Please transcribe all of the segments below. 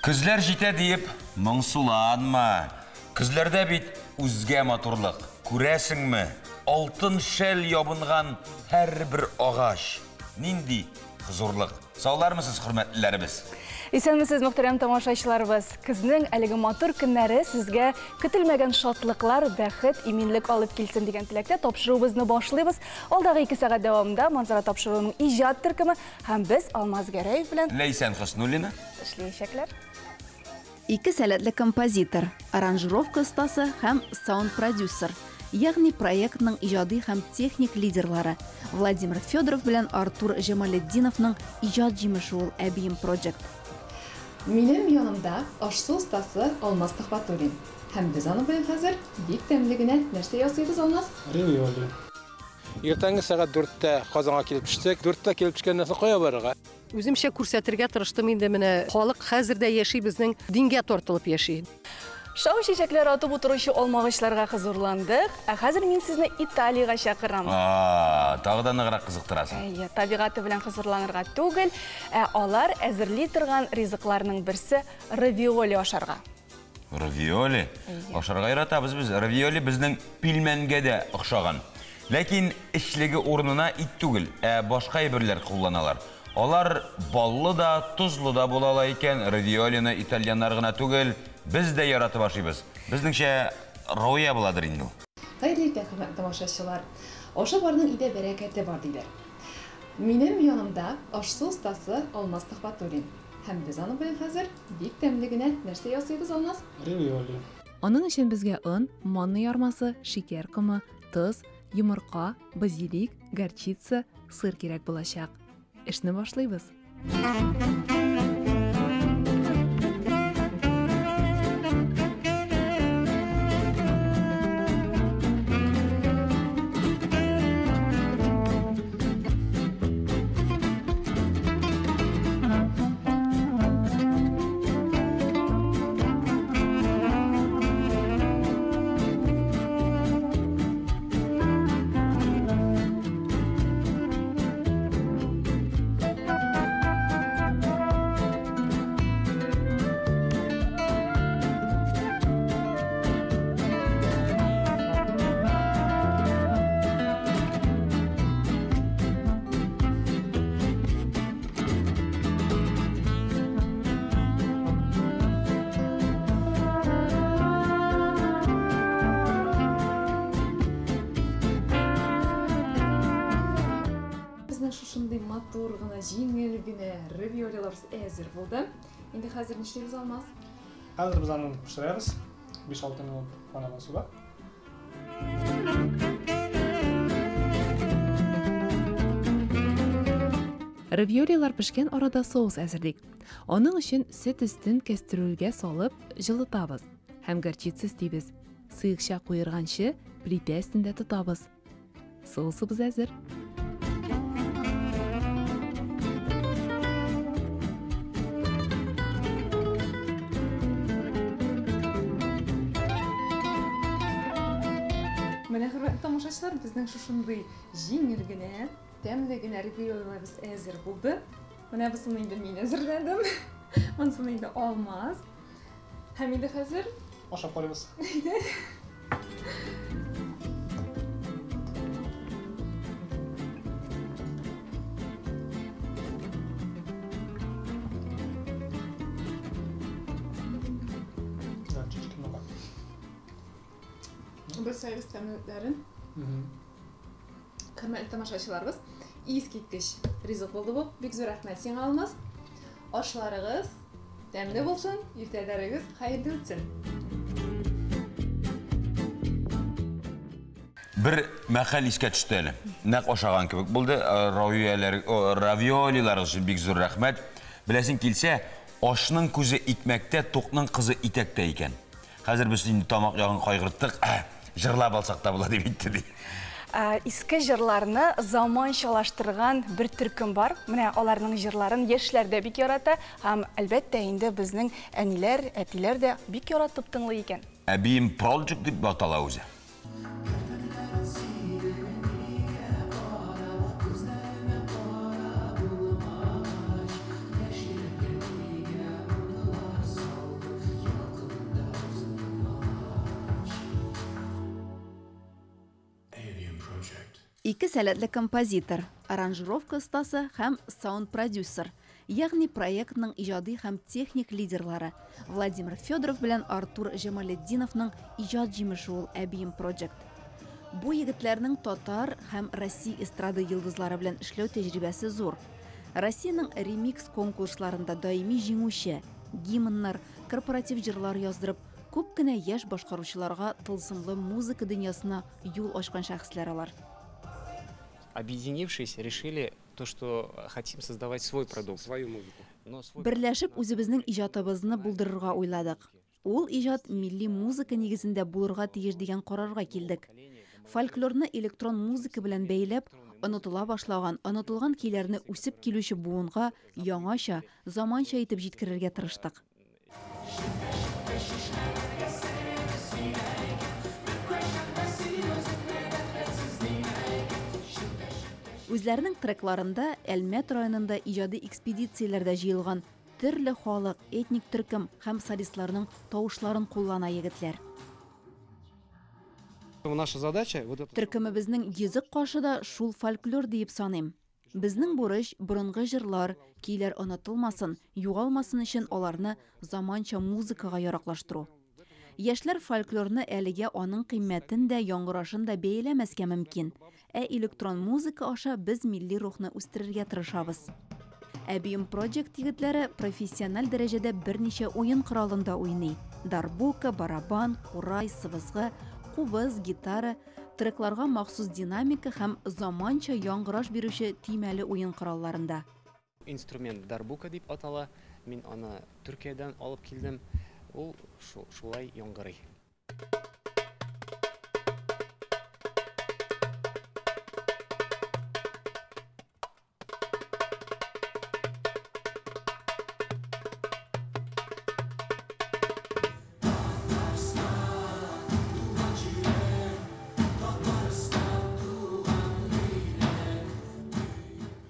Күзләр җитә диеп, моңсуланма. Күзләрдә бит үзгә матурлык. Күрәсеңме? Алтын шәл ябынган һәр бер агач. Нинди хузурлык. Саулармысыз, хөрмәтлеләребез? Исәнмесез, мөхтәрәм тамашачыларыбыз. Көзнең әлеге матур көннәре сезгә көтелмәгән шатлыклар, бәхет, иминлек алып килсен дигән теләктә тапшыруыбызны башлыйбыз. Алдагы 2 сәгать дәвамында манзара тапшыруының иҗат төркеме һәм без Алмаз Гәрәев белән Ләйсән Хөснуллина эшләячәкләр. 2 сәләтле композитор, аранжировка остасы һәм саунд-продюсер, ягъни проектның иҗади һәм техник лидерлары Владимир Федоров белән Артур Җамалетдиновның иҗат җимеше ул Әбием Project. Минем янымда ашсу остасы Алмаз Төхфәтуллин. Һәм без аны белән хәзер бик тәмле генә нәрсә ясыйбыз, Алмаз? Ривиоли. Иртәнге сәгать 4-тә Казанга килеп төштек. 4-тә килеп төшкәннән соң кая барырга? Үземчә күрсәтергә тырыштым инде менә. Халык хәзердә яши, безнең дингә тартылып яши. Шау чәчәкләр атып утыручы алмагычларга хозурландык. Хәзер мин сезне Италиягә чакырам. Тагы да ныграк кызыктырасың. Табигаты белән хозурланырга түгел, алар әзерли торган ризыкларның берсе равиоли ашарга. Равиоли? Ашарга яратабыз без. Равиоли безнең пилмәнгә дә охшаган. Ләкин эшлеге урынына ит түгел, башка әйберләр кулланалар. Алар баллы да, тузлы да булалар икән. Равиолины итальяннар гына түгел, biz de yaratып ашыйбыз. Безнеңчә рауя буладыр инде. Хәерле икән, хөрмәтле тамашачылар. Аша барның иде бәрәкәте бар диләр. Минем янымда ашсу остасы Алмаз Төхфәтуллин. Һәм без аны белән хәзер бик тәмле генә нәрсә ясыйбыз, Алмаз? Ривиоли. Аның өчен безгә он, манны ярмасы, шикәр комы, тоз, йомырка, базилик, горчица, сыр кирәк булачак. Эшне башлыйбыз. Шушындай матур гына, җиңел генә равиолиларыбыз әзер булды. Инде хәзер нишлибез, Алмаз? Хәзер без аны пешерәбез. 5-6 минут кайнаган суда. Равиолилар пешкән арада соус әзерлик. Аның өчен сөт өстен кастрюльгә салып җылытабыз һәм горчица стибез. Сыйкча куерганчы плитә өстендә тотабыз. Соусыбыз әзер. Менә хөрмәтле тамашачылар, безнең шушындай җиңел генә, тәмле генә равиолиларыбыз әзер булды. Менә бусын инде мин әзерләдем. Монысын инде Алмаз. Һәм инде хәзер Ашап карыйбыз. Без сервис тәмлекләрен. Хөрмәтле тамашачыларыбыз, искиткеч ризык булды бу. Бик зур рәхмәт сиңа, Алмаз. Ашларыгыз тәмле булсын, иртәләрегез хәерле үтсен. Бер мәкаль искә төште әле. Нәкъ ашаган кебек булды. Равиолилар өчен бик зур рәхмәт. Беләсең килсә, ашның күзе икмәктә, тукның кызы итәктә икән. Хәзер без инде тамак ягын кайгырттык. Жырлап алсак та була дип әйтте ди. Иске җырларны заманчалаштырган бер төркем бар. Менә аларның җырларын яшьләр дә бик ярата, һәм әлбәттә инде безнең әниләр, әтиләр дә бик яратып тыңлый икән. Әбием Project дип атала үзе. Ике сәләтле композитор, аранжировка остасы һәм саунд-продюсер, ягъни проектның иҗади һәм техник лидерлары Владимир Федоров белән Артур Җамалетдиновның иҗат җимеше ул Әбием Project. Бу егетләрнең татар һәм Россия эстрада йолдызлары белән эшләү тәҗрибәсе зур. Россиянең ремикс конкурсларында даими җиңүче, гимннар, корпоратив җырлар яздырып, күп кенә яшь башкаручыларга тылсымлы музыка дөньясына юл ачкан шәхесләр алар. Объединившись, решили то, что хотим создавать свой продукт. Свою музыку. Берләшеп үзебезнең иҗатыбызны булдырырга уйладык. Ул иҗат милли музыка нигезендә булырга тиеш дигән карарга килдек. Фольклорны электрон музыка белән бәйләп, онытыла башлаган, онытылган көйләрне үсеп килүче буынга яңача, заманча итеп җиткерергә тырыштык. Үзләренең трекларында Әлмәт районында иҗади экспедицияләрдә җыелган төрле халык, этник төркем һәм солистларның тавышларын куллана егетләр. Наша задача Төркемебезнең йөзек кашы да шул фольклор дип саныйм. Безнең бурыч борынгы җырлар, көйләр онытылмасын, югалмасын өчен аларны заманча музыкага яраклаштыру. Яшьләр фольклорны әлегә аның кыйммәтен дә, яңгырашын да бәяләмәскә мөмкин. Электрон музыка аша без милли рухны үстерергә тырышабыз. Әбием Project егетләре профессиональ дәрәҗәдә берничә уен коралында уйный. Дарбука, барабан, курай, сыбызгы, кубыз, гитара, трекларга махсус динамика һәм заманча яңгыраш бирүче тимәле уен коралларында. Инструмент дарбука дип атала. Мин аны Төркиядән алып килдем. Ул шулай яңгырый.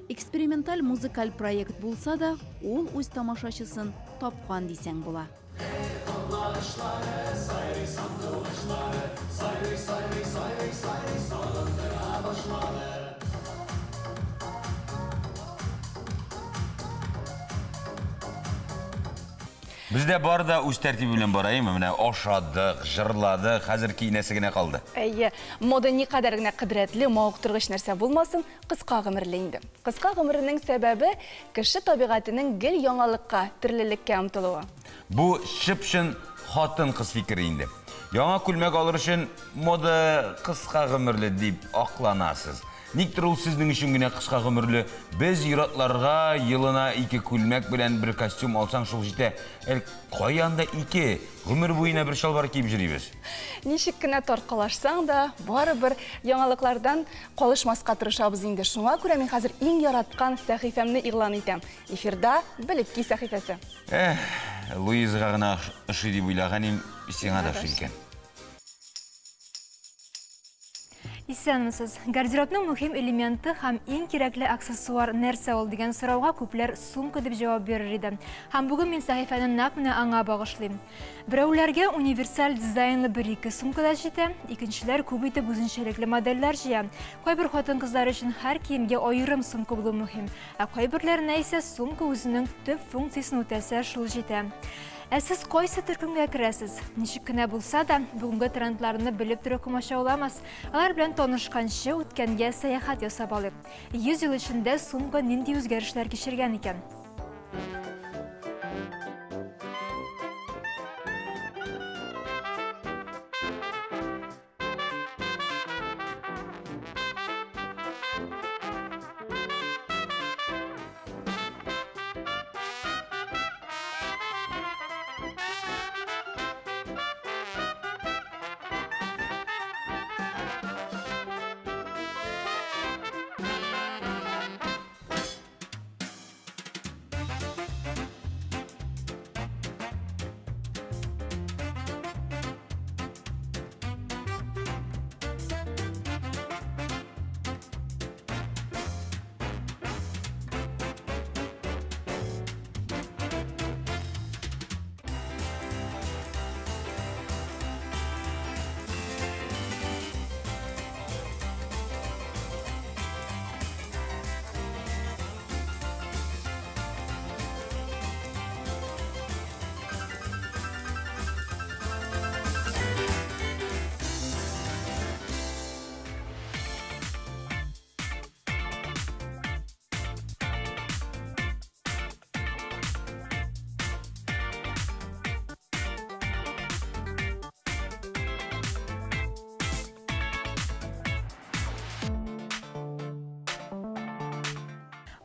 Эксперименталь музыкаль проект булса да, ул үз тамашачысын тапкан дисәң була. Бездә бар да үз тәртибе белән барайым, менә ашадык, җырладык, хәзер кинәсе генә калды. Әйе, мода никадәр генә кыдырәтле, мавыктыргыч нәрсә булмасын, кыска гомерле инде. Кыска гомернең сәбәбе кеше табигатының гел яңалыкка, терлеккә омтылуы. Бу шыпшын хатын-кыз фикере инде. Яңа күлмәк алыр өчен мода кыска гомерле дип акланасыз. Никтер ул сезнең өчен генә кыска гомерле? Без иратларга елына 2 күлмәк белән бер костюм алсаң шул җитә. Каян да 2 гомер буена бер шалбар киеп йөрибез. Ничек кенә таркалашсаң да, барыбер яңалыклардан калышмаска тырышабыз инде. Шуңа күрә мин хәзер иң яраткан сәхифәмне игълан итәм. Эфирда Белеп ки сәхифәсе. Луизага гына ошый дип уйлаганым, сиңа да ошый икән. Исәнмесез. Гардеробның мөһим элементы һәм иң кирәкле аксессуар нәрсә ул дигән сорауга күпләр сумка дип җавап бирер иде. Һәм бүген мин сәхифәне нәкъ менә аңа багышлыйм. Берәүләргә универсаль дизайнлы 1-2 сумкалар җитә, икенчеләр күп итеп үзенчәлекле модельләр җыя. Кайбер хатын-кызлар өчен һәр киемгә аерым сумка булу мөһим, ә кайберләренә исә сумка үзенең төп функциясын үтәсә шул җитә. Сез кайсы төркемгә керәсез? Ничек кенә булса да, бүгенге трендларны белеп тору комача уламас. Алар белән танышканчы үткәнгә сәяхәт ясап алып. 100 ел эчендә сумка нинди үзгәрешләр кичергән икән?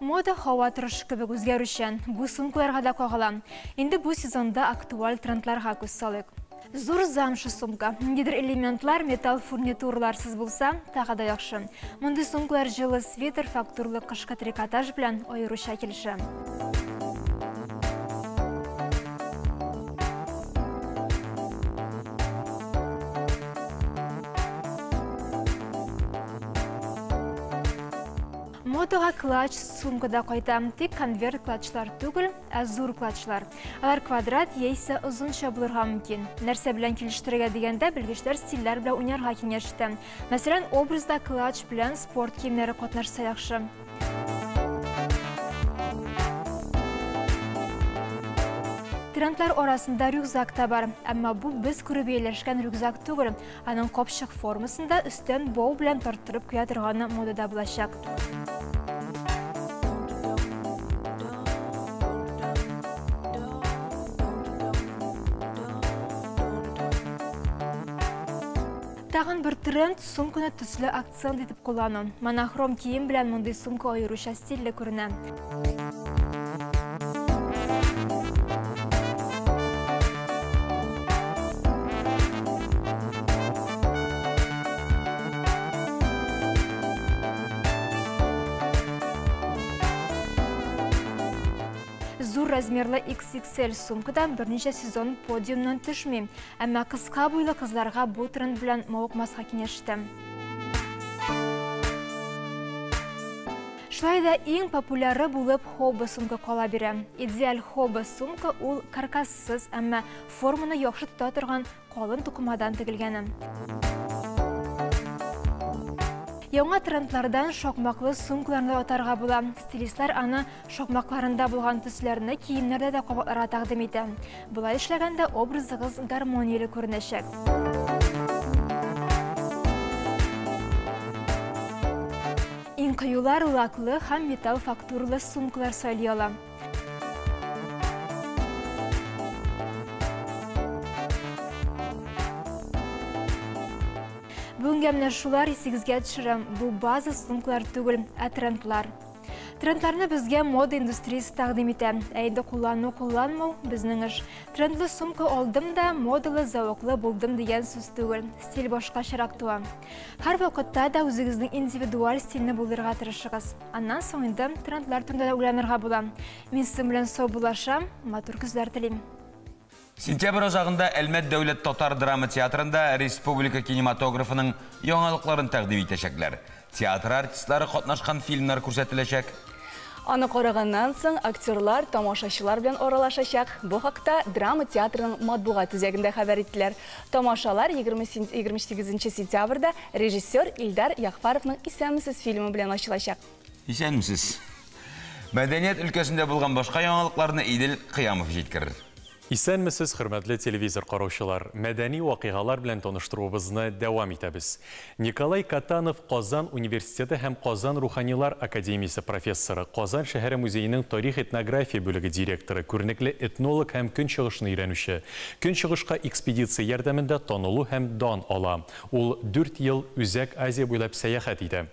Мода һава торышы кебек үзгәрүчән, бу сумкаларга да кагыла. Инде бу сезонда актуаль трендларга күз салыйк. Зур замшы сумка. Ниндидер элементлар, металл фурнитураларсыз булса, тагы да яхшы. Мондый сумкалар жылы свитер, фактурлы кышкы трикотаж белән аеруча килешә. Мотога клатч сумкада кайта. Тик конверт клатчлар түгел, ә зур клатчлар. Алар квадрат яисә озынча булырга мөмкин. Нәрсә белән килештерергә дигәндә, белгечләр стильләр белән уйнарга киңәште. Мәсәлән, образда клатч белән спорт киемнәре катнашса яхшы. Трендлар арасында рюкзак та бар, әмма бу без күреп ияләшкән рюкзак түгел. Аның капчык формасында өстән бау белән тарттырып куя торганы модада булачак. Тагын бер тренд сумканы төсле акцент итеп куллану. Монохром кием белән мондый сумка аеруча стильле күренә. Зур размерлы XXL сумкадан берничә сезон подиумнан төшми, әмма кыска буйлы кызларга бу тренд белән мавыкмаска киңәште. Шулай да иң популяры булып хобби сумка кала бирә. Идеаль хобби сумка ул каркассыз, әмма форманы яхшы тота торган калын тукымадан тегелгән. Яңа трендлардан шокмаклы сумкаларны атарга була. Стилистлар аны шокмакларында булган төсләрне киемнәрдә дә кабатларга тәкъдим итә. Булай эшләгәндә образыгыз гармонияле күренәчәк. Иң кыюлар лаклы һәм металл фактурлы сумкалар сайлый ала. Бүгенге менә шулар исегезгә төшерәм. Бу база сумкалар түгел, ә трендлар. Трендларны безгә мода индустриясе тәкъдим итә. Әйдә кулланмау безнең эш. Трендлы сумка алдым да модалы, зәвыклы булдым дигән сүз түгел. Стиль башкачарак туа. Һәр вакытта да үзегезнең индивидуаль стильне булдырырга тырышыгыз. Аннан соң инде трендлар турында уйланырга була. Мин сезнең белән сау булашам, матур күзләр телим. Сентябрь азагында Әлмәт дәүләт татар драма театрында республика кинематографының яңалыкларын тәкъдим итәчәкләр. Театр артистлары катнашкан фильмнар күрсәтеләчәк. Аны караганнан соң актерлар тамашачылар белән аралашачак. Бу хакта драма театрының матбугат үзәгендә хәбәр иттеләр. Тамашалар 28 сентябрьдә режиссер Илдар Яхфаровның «Исәнмесез» фильмы белән ачылачак. Исәнмесез. Мәдәният өлкәсендә булган башка яңалыкларны Идел Кыямов җиткерер. Исәнмесез, хөрмәтле телевизор караучылар, мәдәни вакыйгалар белән таныштыруыбызны дәвам итәбез. Николай Катанов Казан университеты һәм Казан Руханилар академиясе профессоры, Казан шәһәре музееның тарих этнография бүлеге директоры, күренекле этнолог һәм көнчыгышны өйрәнүче. Көнчыгышка экспедиция ярдәмендә танылу һәм дан ала. Ул 4 ел Үзәк Азия буйлап сәяхәт итә.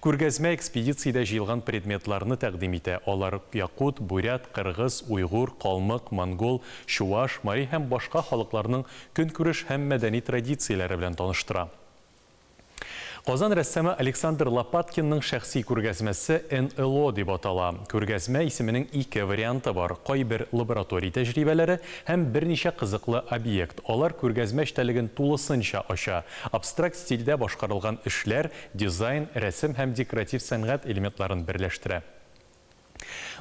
Күргәзмә экспедициядә җыелган предметларны тәкъдим итә. Алар якут, бурят, кыргыз, уйгур, калмык, монгол, Шуаш, Мари һәм башка халыкларның көнкүреш һәм мәдәни традицияләре белән таныштыра. Казан рәссамы Александр Лопаткинның шәхси күргәзмәсе НЛО дип атала. Күргәзмә исеменең 2 варианты бар. Кайбер лаборатория тәҗрибәләре һәм берничә кызыклы объект. Алар күргәзмә эштәлеген тулысынча ача. Абстракт стильдә башкарылган эшләр, дизайн, рәсем һәм декоратив сәнгать элементларын берләштерә.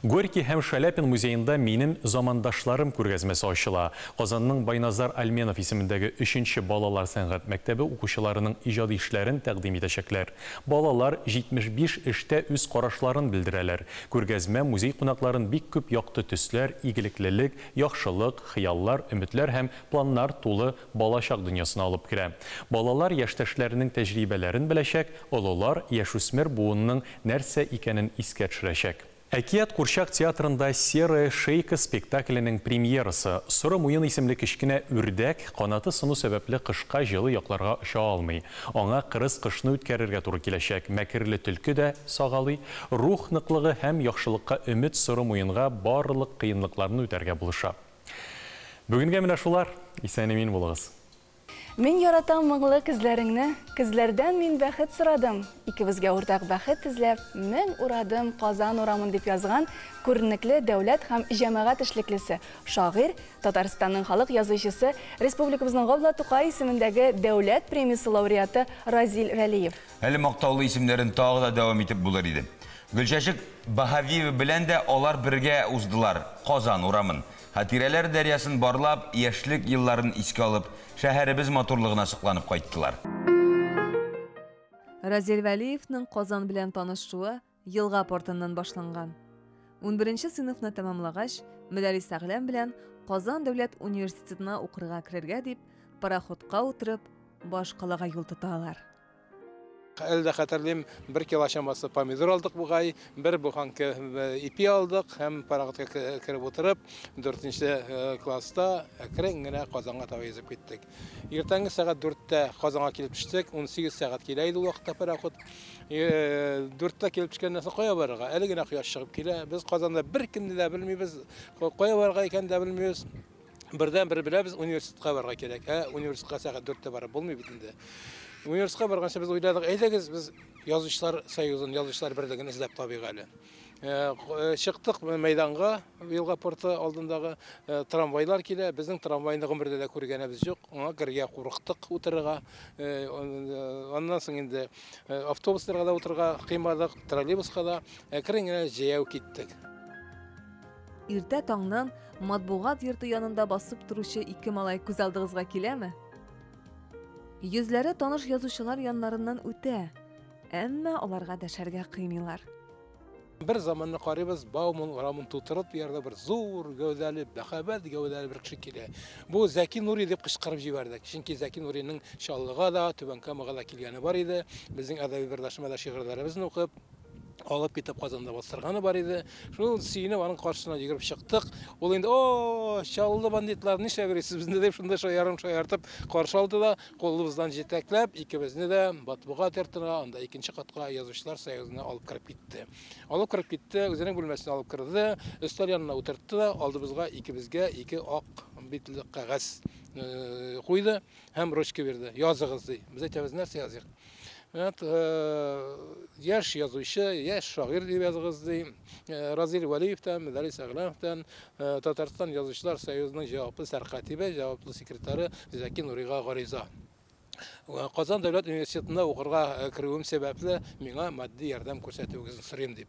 Горький һәм Шаляпин музеенда минем замандашларым күргәзмәсе ачыла. Казанның Байназар Альменов исемендәге 3-нче балалар сәнгать мәктәбе укучыларының иҗади эшләрен тәкъдим итәчәкләр. Балалар 75 эштә үз карашларын белдерәләр. Күргәзмә музей кунакларын бик күп якты төсләр, игелеклелек, яхшылык, хыяллар, өметләр һәм планнар тулы балачак дөньясына алып керә. Балалар яшьтәшләренең тәҗрибәләрен беләчәк, олылар яшүсмер буынның нәрсә икәнен искә төшерәчәк. Әкият Курчак театрында «Серая шейка» спектакленің премьерасы. Сұры муын исемлі кішкіне үрдәк қанаты сыну сәбәплі қышқа жылы яқларға ұша алмай. Оңа қырыс қышны үткәрерге туры келешек. Мәкірлі түлкі дә сағалый. Рух нықлығы һәм яқшылыққа үміт сұры муынға барлық қиынлықларын үтәргә булыша. Бүгінге менә шулар. Исәнемин булығыз. Мен яратам мыңлы кізләріңні, кізләрдән мен бәхет сұрадым. Икебізге ортақ бәхет ізләп, мен урадым Казан урамын деп язған күренекле дәүләт һәм җәмәгать эшлеклесе, шагыйрь, Татарстанның халык язучысы, республикабызның Габдулла Тукай исемендәге дәүләт премиясе лауреаты Разил Вәлиев. Әле мактаулы исемнәрен тагы да дәвам итеп булыр иде. Гөлчәчек Баһавиева белән дә алар бергә уздылар Казан урамын. Хатирәләр дәрьясын барлап, яшьлек елларын искә алып, шәһәребез матурлыгына сокланып кайттылар. Разил Вәлиевның Казан белән танышуы елга портыннан башланган. 11-нче сыйныфны тәмамлагач, Мәдәрис Әгълам белән Казан дәүләт университетына укырга керергә дип, пароходка утырып, баш калага юл тоталар. Әлдә хәтерлим 1 кило чамасы помидор алдык бугай, 1 буханка ипи алдык һәм пароходка кереп утырып, 4-нче класста әкрен генә Казанга таба йөзеп киттек. Иртәнге сәгать 4-тә Казанга килеп төштек, 18 сәгать килә иде вакытта пароход. 4-тә килеп төшкәннән соң кая барырга? Әле генә кояш чыгып килә. Без Казанда бер кемне дә белмибез, кая барырга икән дә белмибез. Бердән-бер беләбез, университетка барырга кирәк. Университетка сәгать 4-тә барып булмый бит инде. Университетка барганча без уйладык, әйдәгез без язучылар союзын, язучылар берлеген эзләп табыйк әле. Чыктык мәйданга, елга порты алдындагы трамвайлар килә. Безнең трамвайны гомердә дә күргәнебез юк. Аңа кергә курыктык утырырга. Аннан соң инде автобусларга да утырырга кыймадык, троллейбуска да әкрен генә җәяү киттек. Иртә таңнан матбугат йорты янында басып торучы 2 малай күз алдыгызга киләме? Йөзләре таныш язучылар яннарыннан үтә, әмма аларга дәшәргә кыймыйлар. Бер заманны карыйбыз, Бауман урамын тутырып, ярда бер зур гәүдәле, бәхәбәт гәүдәле бер кеше килә. Бу Зәки Нури дип кычкырып җибәрдек. Чөнки Зәки Нуриның шаллыга да, Түбән Камага да килгәне бар иде. Безнең әдәби бердәшмә дә шигырьләребезне укып, алып китеп Казанда бастырганы бар иде. Шул сөйнеп аның каршысына йөгереп чыктык. Ул инде, "О, шаллы бандитлар, нишләп йөрисез безне?" дип шунда шаярым шаяртып каршы алды да, колыбыздан җитәкләп, икебезне дә матбугат йортына, анда 2нче катка язучылар союзына алып кирип китте. Алып кирип китте, үзенең бүлмәсенә алып кирде, өстәл янына утыртты да, алдыбызга икебезгә 2 ак битле кагаз куйды һәм ручка бирде. Языгыз ди. Без әйтәбез, нәрсә языйк? Яшь язучы, яшь шагыйрь дип языгыз ди. Разил Вәлиевтән, Мәдәрис Әгъламовтан, Татарстан язучылар союзының җаваплы сәркатибе, җаваплы секретары Зәки Нурига гариза. Казан дәүләт университетына укырга керүем сәбәпле миңа матди ярдәм күрсәтүегезне сорыйм дип.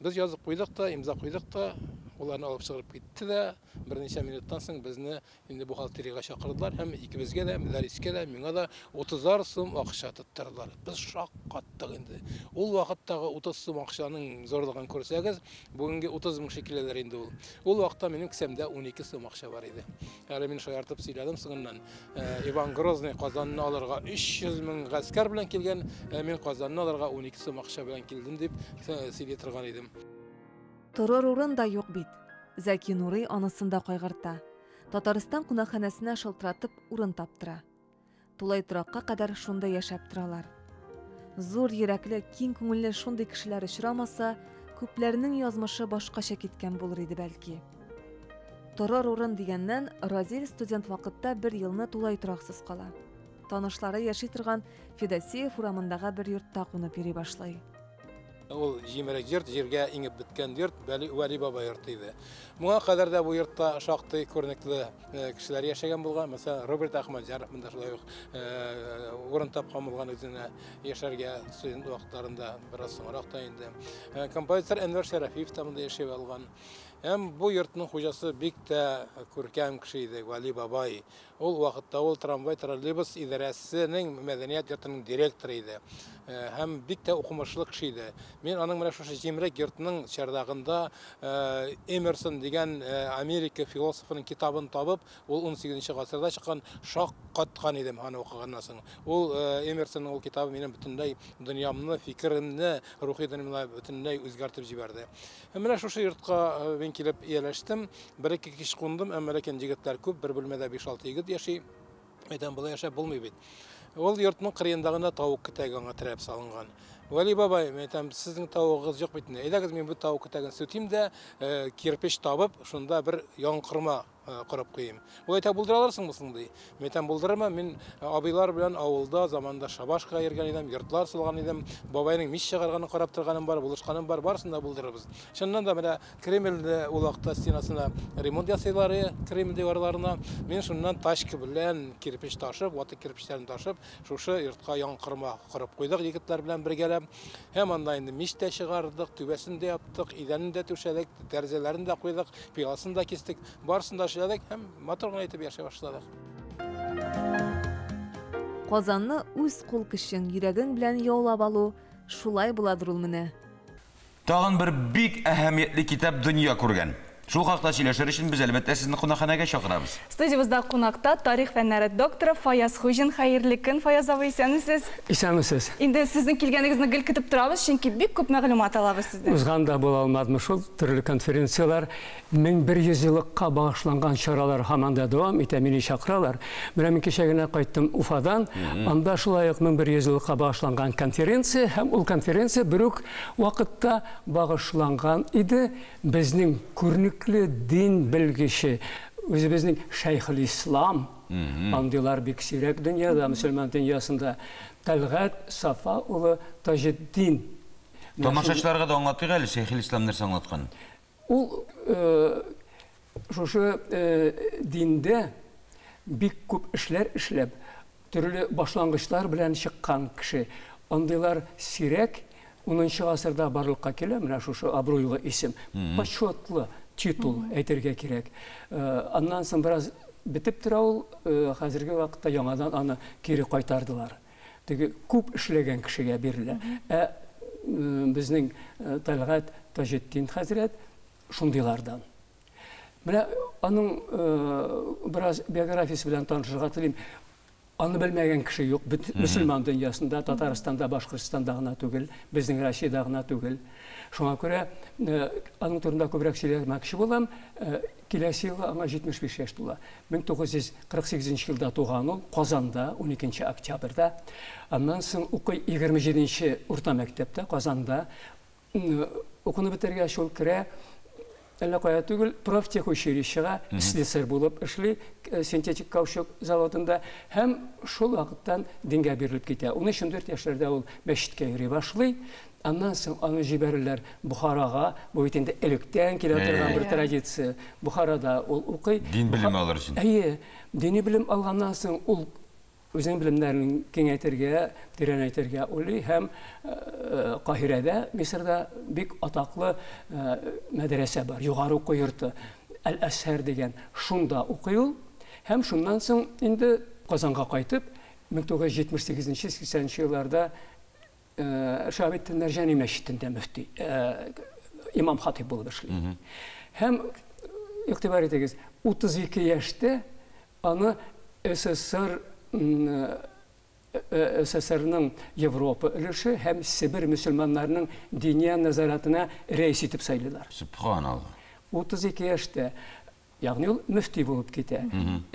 Без язып куйдык та, имза куйдык та, уларны алып чыгып китте дә. Берничә минуттан соң безне инде бухгалтериягә чакырдылар һәм икебезгә дә, Мәдәрискә дә, миңа да 30,000 сум акча тоттырдылар. Без шаккаттык инде. Ул вакыттагы 30 сум акчаның зорлыгын күрсәгез, бүгенге 30 мең шекелләр инде ул. Ул вакытта минем кесәмдә 12 сум акча бар иде. Әле мин шаяртып сөйләдем соңыннан. Иван Грозный Казанны алырга 300 мең гаскәр белән килгән, мин Казанны алырга 12 сум акча белән килдем дип сөйли торган идем. Торыр урын да юк бит. Зәки Нури анысында кайгырта. Татарстан кунакханәсенә шылтыратып урын таптыра. Тулай торакка кадәр шунда яшәп торалар. Зур йөрәкле, киң күңелле шундый кешеләр очрамаса, күпләрнең язмышы башкача киткән булыр иде бәлки. Торыр урын дигәннән, Разил студент вакытта 1 елны тулай тораксыз кала. Танышлары яши торган Федосеев урамындагы бер йортта кунып йөри башлый. Ул җимерек йорт, җиргә иңеп биткән йорт, Вәли баба йорты иде. Моңа кадәр дә бу йортта шактый күренекле кешеләр яшәгән булган. Мәсәлән, Роберт Әхмәтҗанов монда шулай ук урын тапкан булган үзенә яшәргә студент вакытларында, бераз соңрак та инде. Композитор Әнвәр Шәрәфиев та монда яшәп алган. Hem bu yurtның хуҗасы бик тә күркәм кеше иде, Вали бабай. Ул вакытта ул трамвай троллейбус идарәсенең мәдәният йортының директоры иде. Һәм бик тә укымышлы кеше иде. Мин аның менә шушы җимрәк йортның чардагында Эмерсон дигән Америка философының китабын табып, ул 18-нче гасырда чыккан Шак каткан идем аны укыганнан соң. Ул Эмерсонның ул китабы минем бөтенләй дөньямны, фикеремне, рухи дөньямны бөтенләй үзгәртеп җибәрде. Менә шушы йортка мин килеп ияләштем. Бер-ике кич кундым, әмма ләкин җегетләр күп, бер бүлмәдә 5-6 егет яши. Мәйдан була яшәп булмый бит. Ул йортның кырыендагына тавык китәге аңа терәп салынган. Вали бабай, мәйтәм, сезнең тавыгыз юк бит. Әйдәгез, мин бу тавык китәген сүтим дә, кирпеч табып, шунда бер яңкырма корып куйым. Ул әйтә, булдыраларсыңмы соң ди. Мәйтәм, булдырырмы? Мин абыйлар белән авылда заманда шабашка йөргән идем, йортлар сылган идем, бабайның мич чыгарганын карап торганым бар, булышканым бар, барысын да булдырырбыз. Шуннан да менә Кремльдә ул вакытта стенасына ремонт ясыйлар, Кремль диварларына. Мин шуннан ташка белән кирпеч ташып, ваты кирпечләрен ташып, шушы йортка яңкырма корып куйдык егетләр белән бергәләп. Һәм анда инде мич тә чыгардык, түбәсен дә яптык, идәнен дә түшәдек, тәрәзәләрен дә куйдык, пыясын да кистек, барысын да һәм матур гына итеп яшәп башладык. Казанны үз кул көчең, йөрәгең белән яулап алу шулай буладыр ул менә. Тагын бер бик әһәмиятле китап дөнья күргән. Шул хакта сөйләшер өчен без әлбәттә сезне кунакханәгә чакырабыз. Студиябызда кунакта тарих фәннәре докторы Фаяз Хуҗин. Хәерле көн, Фаяз абый, исәнмесез? Исәнмесез. Инде сезнең килгәнегезне гел көтеп торабыз, чөнки бик күп мәгълүмат алабыз сездән. Узганда була алмадымы шул төрле конференциялар, 1100 еллыкка багышланган чаралар һаман да дәвам итә, мине чакыралар. Менә мин кичә генә кайттым Уфадан, анда шулай ук 1100 еллыкка багышланган конференция, һәм ул конференция бер үк вакытта багышланган иде безнең күренекле дин белгече, үзебезнең Шәйхул Ислам, андыйлар бик сирәк дөньяда, мөселман дөньясында, Тәлгать Сафа улы Таҗетдин. Тамашачыларга да аңлатыйк әле, Шәйхул Ислам нәрсә аңлаткан? Ул шушы диндә бик күп эшләр эшләп, төрле башлангычлар белән чыккан кеше. Андыйлар сирәк 10-нчы гасырда барлыкка килә, менә шушы абруйлы исем, почетлы титул әйтергә кирәк. Аннан соң бераз битеп тора ул, хәзерге вакытта яңадан аны кире кайтардылар. Теге күп эшләгән кешегә бирелә. Безнең Тәлгать Таҗетдин хәзрәт шундыйлардан. Менә аның бераз биографиясе белән танышырга телим. Аны белмәгән кеше юк. Мөселман дөньясында, Татарстанда, Башкортстанда гына түгел, безнең Россиядә гына түгел. Шуңа күрә аның турында күбрәк сөйләмәкче булам. Киләсе елга аңа 75 яшь тула. 1948 елда туган ул, Казанда, 12 октябрьдә. Аннан соң укый 27-нче урта мәктәптә, Казанда. Укуны бетергәч ул керә. Әллә кая түгел, профтехучилищега слесарь булып эшли, синтетик каучук заводында, һәм шул вакыттан дингә бирелеп китә. 13-14 яшьләрдә ул мәчеткә йөри башлый. Аннан соң аны җибәрәләр Бухарага, бу бит инде электән килә торган бер традиция. Бухарада ул укый. Дин белеме алыр өчен. Дини белем алганнан соң ул үзенең белемнәрен киңәйтергә, тирәнәйтергә уйлый, һәм Каһирәдә, Мисырда бик атаклы мәдрәсә бар, югары уку йорты, Әл-Әсһәр дигән, шунда укый ул, һәм шуннан соң инде Казанга кайтып, 1978-80 елларда Шабит Мәрҗани мәчетендә мөфти, имам хатиб булып эшли. Һәм игътибар итегез, 32 яшьтә аны СССРның Европа өлеше һәм Сибир мөселманнарының диния назаратына рәис итеп сайлыйлар. Субханалла. 32 яшьтә, ягъни ул мөфти булып китә.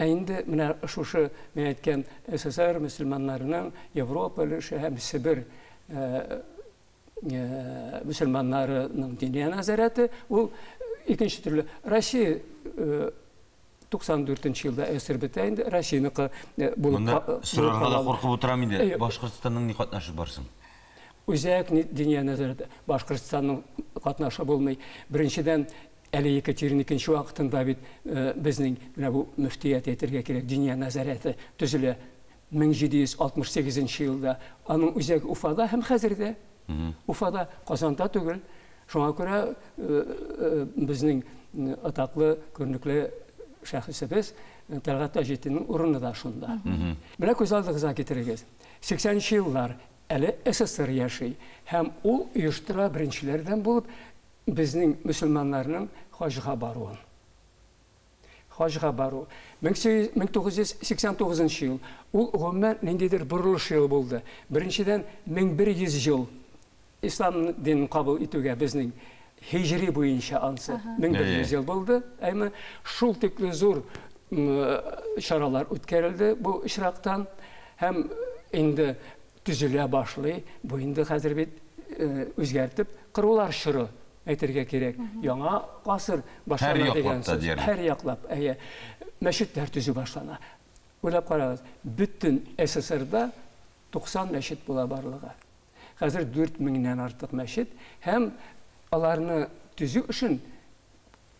Инде менә шушы мен әйткән СССР мөселманнарының Европа өлеше һәм Сибир мөселманнарының диния назараты ул икенче төрле. Россия 94 елда әсер бетә инде, Россияныкы булып. Сорарга да куркып утырам инде. Башкортстанның ни катнашы барсың? Үзәк диния назараты Башкортстанның катнашы булмый. Беренчедән әле Екатерина икенче вакытында бит безнең менә бу мөфтият әйтергә кирәк, диния назараты төзелә 1768 елда. Аның үзәге Уфада һәм хәзердә. Уфада, Казанда түгел. Шуңа күрә безнең атаклы көрнекле шәхесебез Тәлгат Таҗетдиннең урыны да шунда. Менә күз алдыгызга китерегез. 80-нчы еллар әле СССР яши һәм ул оештыра беренчеләрдән булып безнең мөселманнарның хаҗга баруын. Хаҗга бару. 1989 ел ул гомумән ниндидер бурылыш ел булды. Беренчедән 1100 ел ислам динен кабул итүгә безнең хиҗри буенча ансы 1100 ел булды. Әйме шул тикле зур чаралар үткәрелде бу ишрактан һәм инде төзелә башлый. Бу инде хәзер бит үзгәртеп кырулар чоры әйтергә кирәк. Яңа гасыр башлана дигән сүз. Һәр яклап, мәчетләр төзү башлана. Уйлап карагыз, бүтән СССРда 90 мәчет була барлыгы. Хәзер 4000-нән артык мәчет һәм аларны төзү өчен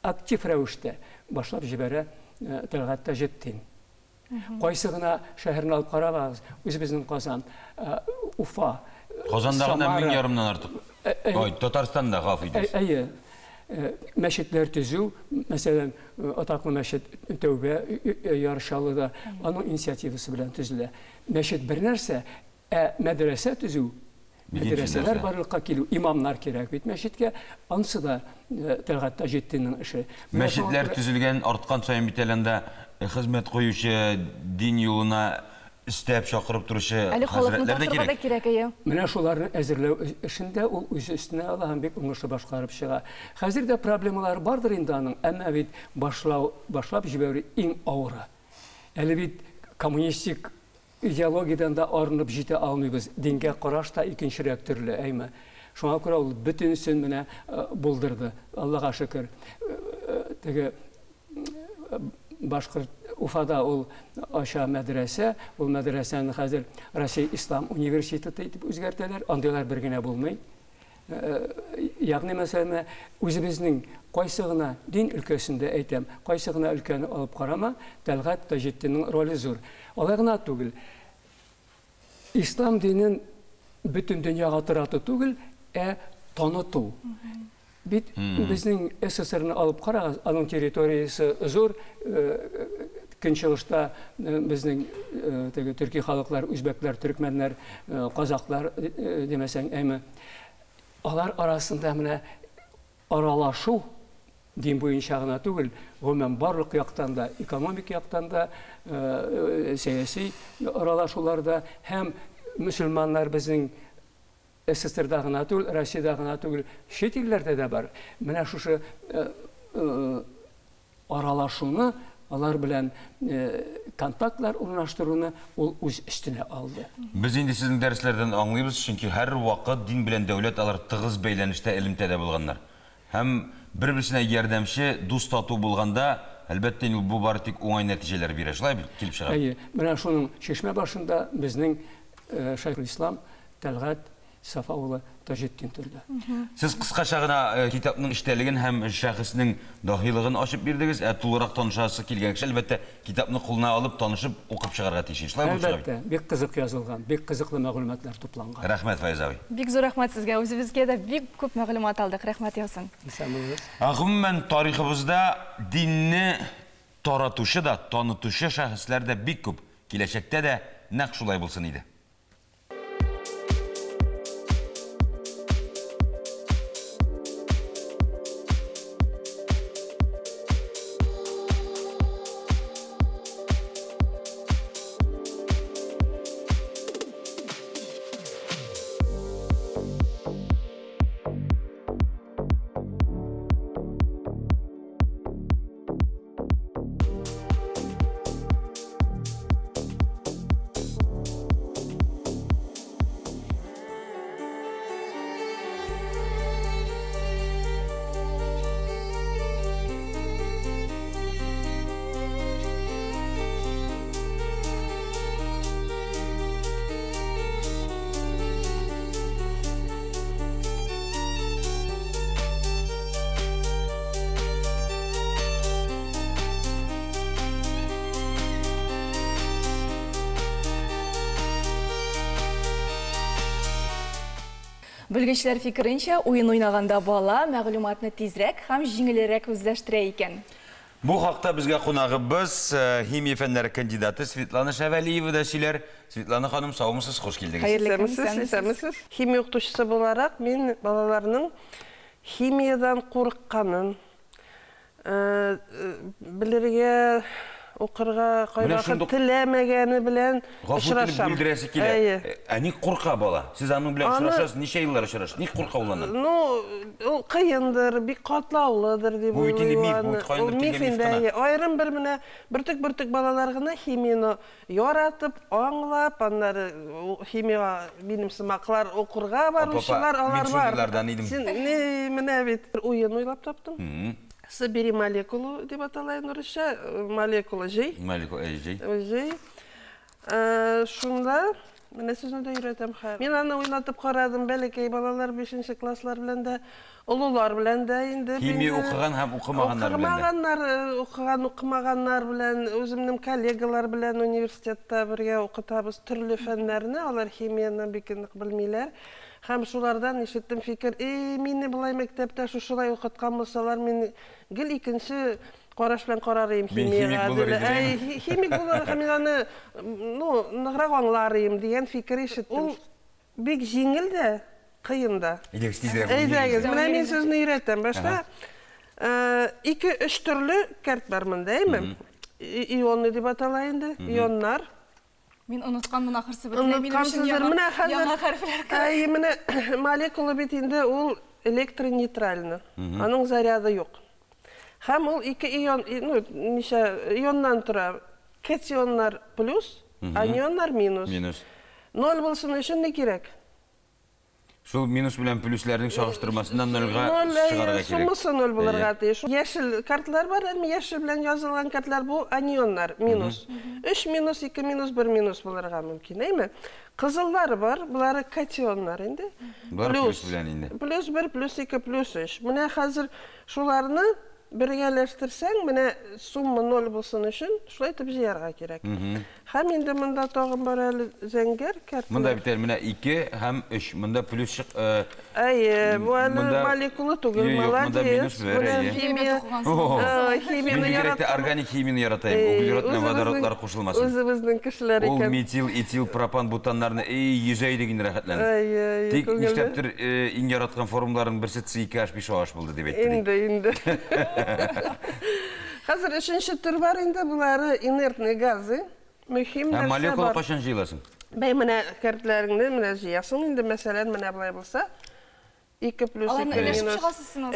актив рәвештә башлап җибәрә Тәлгат Таҗетдин. Кайсы гына шәһәрне алып карагыз, үзебезнең Казан, Уфа, Казандагы 1000 артык. Татарстанда гафу итегез. Мәчетләр төзү, мәсәлән, атаклы мәчет Тәүбә Яршалыда аның инициативасы белән төзелә. Мәчет бер нәрсә, мәдрәсә төзү, мәдрәсәләр барлыкка килү, имамнар кирәк бит мәчеткә, ансы да Тәлгат Таҗетдиннең эше. Мәчетләр төзелгән, арткан саен бит әлендә хезмәт куючы, дин юлына истәп чакырып торучы хәзрәтләр дә кирәк. Менә шуларны әзерләү эшендә ул үз өстенә ала һәм бик уңышлы башкарып чыга. Хәзер дә проблемалар бардыр инде аның, әмма бит башлап җибәрү иң авыры. Әле бит коммунистик идеологиядан да арынып җитә алмыйбыз. Дингә караш та икенчерәк төрле, әйме. Шуңа күрә ул бөтенсен менә булдырды. Аллаһка шөкер. Теге Башкорт Уфада ул аша мәдрәсә, ул мәдрәсәне хәзер Россия Ислам университеты итеп үзгәртәләр, андыйлар бер генә булмый. Ягъни мәсәлән, үзебезнең кайсы гына дин өлкәсендә әйтәм, кайсы гына өлкәне алып карама, Тәлгат Таҗетдиннең роле зур. Алай гына түгел. Ислам динен бөтен дөньяга тарату түгел, таныту. Бит безнең СССРны алып карагыз, аның территориясы зур. Көнчыгышта безнең төрки халыклар, үзбәкләр, төркмәннәр, казаклар демәсәң, әйме, алар арасында менә аралашу дин буенча гына түгел, гомумән барлык яктан да, экономик яктан да, сәяси аралашуларда һәм мөселманнар безнең СССРда гына түгел, Россиядә гына түгел, чит илләрдә дә бар. Менә шушы аралашуны, алар белән контактлар урнаштыруны ул үз өстенә алды. Без инде сезнең дәресләрдән аңлыйбыз, чөнки һәр вакыт дин белән дәүләт алар тыгыз бәйләнештә, элемтәдә булганнар. Һәм бер-берсенә ярдәмче, дус тату булганда, әлбәттә бу бары тик уңай нәтиҗәләр бирә. Шулай бит килеп чыга. Менә шуның шешмә башында безнең Шәйхүл Ислам Тәлгат Сафа улы Таҗетдин турында. Сез кыскача гына китапның эчтәлеген һәм шәхеснең дахилыгын ачып бирдегез. Тулырак танышасы килгән кеше әлбәттә китапны кулына алып, танышып, укып чыгарга тиеш. Шулай булса. Әлбәттә, бик кызык язылган, бик кызыклы мәгълүматлар тупланган. Рәхмәт, Файз абый. Бик зур рәхмәт сезгә. Үзебезгә дә бик күп мәгълүмат алдык. Рәхмәт ясың. Гомумән тарихыбызда динне таратучы да, танытучы шәхесләр дә бик күп. Киләчәктә дә нәкъ шулай булсын иде. Белгечләр фикеренчә, уен уйнаганда бала мәгълүматны тизрәк һәм җиңелрәк үзләштерә икән. Бу хакта безгә кунагыбыз химия фәннәре кандидаты Светлана Шавалиева да сөйләр. Светлана ханым, саумысыз, хош килдегез. Хәерле химия укытучысы буларак, мин балаларның химиядан курыкканын, белергә, укырга кайвакыт теләмәгәне белән очрашам. Билдерәсе килә. Ник курка бала? Сез аның белән очрашасыз, ничә еллар очрашасыз? Ник курка ул аннан? Ул кыендыр, бик катлаулыдыр дип уйлыйм. Ул мифинде. Айрым бер менә бөртек балалар гына химияны яратып, аңлап, аннары химия минем сымаклар укырга баручылар алар бар. Син менә бит уен уйлап таптым. Собери молекулу дип аталайын урысча, молекула җый. Молекула җый. Җый. Шунда менә сезне дә өйрәтәм. Мин аны уйлатып карадым, бәләкәй балалар 5нче класслар белән дә, олылар белән дә инде. Химия укыган һәм укымаганнар белән. Укыганнар белән, үземнең коллегалар белән университетта бергә укытабыз төрле фәннәрне, алар химияны бик нык белмиләр. Һәм шулардан ишеттем фикер, мине булай мәктәптә шулай укыткан булсалар, мин гел икенче караш белән карарым химияга. Химик булыр, һәм мин аны, ныграк аңларым дигән фикер ишеттем. Ул бик җиңел дә, кыен да. Әйдәгез, менә мин сезне өйрәтәм. Башта 2-3 төрле карт бар монда, әйме? Ионны дип атала инде, ионнар. Мин онытканмын ахырсы бөтенләй минем өчен яңа хәрефләр. Менә молекула бит инде ул электронейтральны. Аның заряды юк. Һәм ул 2 ион, ничә ионнан тора. Катионнар плюс, анионнар минус. 0 булсын өчен ни кирәк? Шул минус белән плюсләрнең чагыштырмасыннан 0-га чыгарга кирәк. Суммасы 0 булырга тиеш. Яшел картлар бар, яшел белән язылган картлар бу анионнар минус. 3 минус, 2 минус, 1 минус булырга мөмкин, әйме? Кызыллар бар, булары катионнар инде. Плюс белән инде. Плюс 1, плюс 2, плюс 3. Менә хәзер шуларны бергәләштерсәң, менә сумма 0 булсын өчен, шулай итеп җыярга кирәк. Һәм инде монда тагын бар әле зәңгәр карта. Монда бит менә 2 һәм 3. Монда плюс чык. Бу әле молекула түгел, молодец. Химия яратты, органик химияны яратайм. Углеродны водородлар кушылмасын. Үзебезнең кешеләр икән. Ул метил, этил, пропан, бутаннарны йөзәй дигән рәхәтләнде. Тик нишләптер иң яраткан формуларын берсе C2H5OH булды дип әйтте. Инде. Хәзер 3нче төр бар инде, булары инертный газы. Мөһим нәрсә бар. Молекула кашан җыеласың? Бәй менә картларыңны менә җыясың инде, мәсәлән, менә булай булса, 2 плюс 2 минус.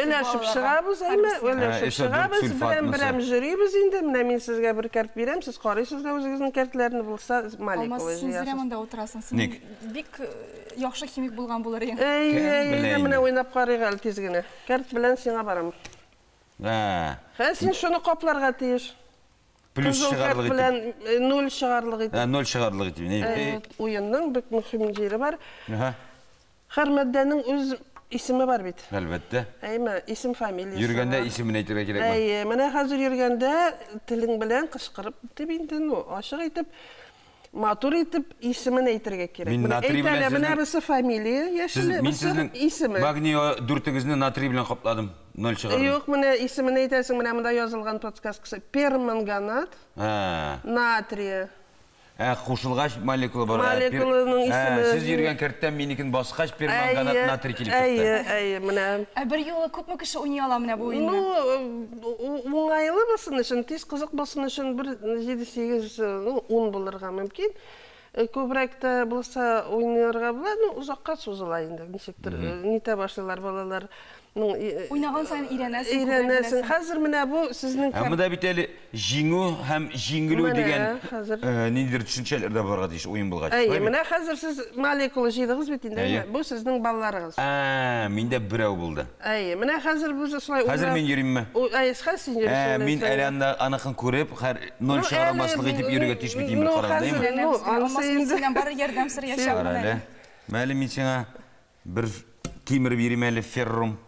Эләшеп чыгабыз, әйме? Эләшеп чыгабыз, берәм җырыйбыз инде. Менә мин сезгә бер карт бирәм, сез карыйсыз да үзегезнең картларны булса, молекула җыясыз. Сез монда утырасың. Син бик яхшы химик булган булыр идең. Менә уйнап карыйк әле тиз генә. Карт белән сиңа барам. Син шуны капларга тиеш. Плюс чыгарлык итеп. Белән 0 чыгарлык итеп. 0 чыгарлык итеп. Уенның бик мөһим җире бар. Һәр мадданың үз исеме бар бит. Әлбәттә. Әйме, исем фамилиясе. Йөргәндә исемен әйтергә кирәкме? Менә хәзер йөргәндә телең белән кычкырып дип инде, ачык итеп, матур итеп исемен әйтергә кирәк. Менә берсе фамилия, яшеле, берсе исеме. Магний 4-гезне натрий белән капладым. 0 чыгардым. Юк, менә исемен әйтәсең, менә монда язылган подсказкасы. Перманганат, натрий. Кушылгач молекула бар. Молекуланың исеме. Сез йөргән карттан минекен баскач перманганат натрий килеп чыкты. Менә. Бер юлы күпме кеше уйный ала менә бу уенны? Уңайлы булсын өчен, тиз кызык булсын өчен 7-8, 10 булырга мөмкин. Күбрәк тә булса уйнарга була, узакка сузыла инде. Ничектер, нитә башлыйлар балалар. Уйнаган сайын өйрәнәсең. Өйрәнәсең. Хәзер менә бу сезнең Монда бит әле җиңү һәм җиңелү дигән ниндидер төшенчәләр дә барга тиеш уен булгач. Менә хәзер сез молекула җыйдыгыз бит инде. Бу сезнең балаларыгыз. Миндә берәү булды. Менә хәзер бу шулай уйнап. Хәзер мин йөримме? Хәзер йөрисең. Мин әле аныкын күреп, һәр 0 чыгармаслык итеп йөрергә тиеш бит инде караганда. Синнән бары ярдәм сыр яшәп. Мәле мин сиңа бер тимер бирим әле феррум.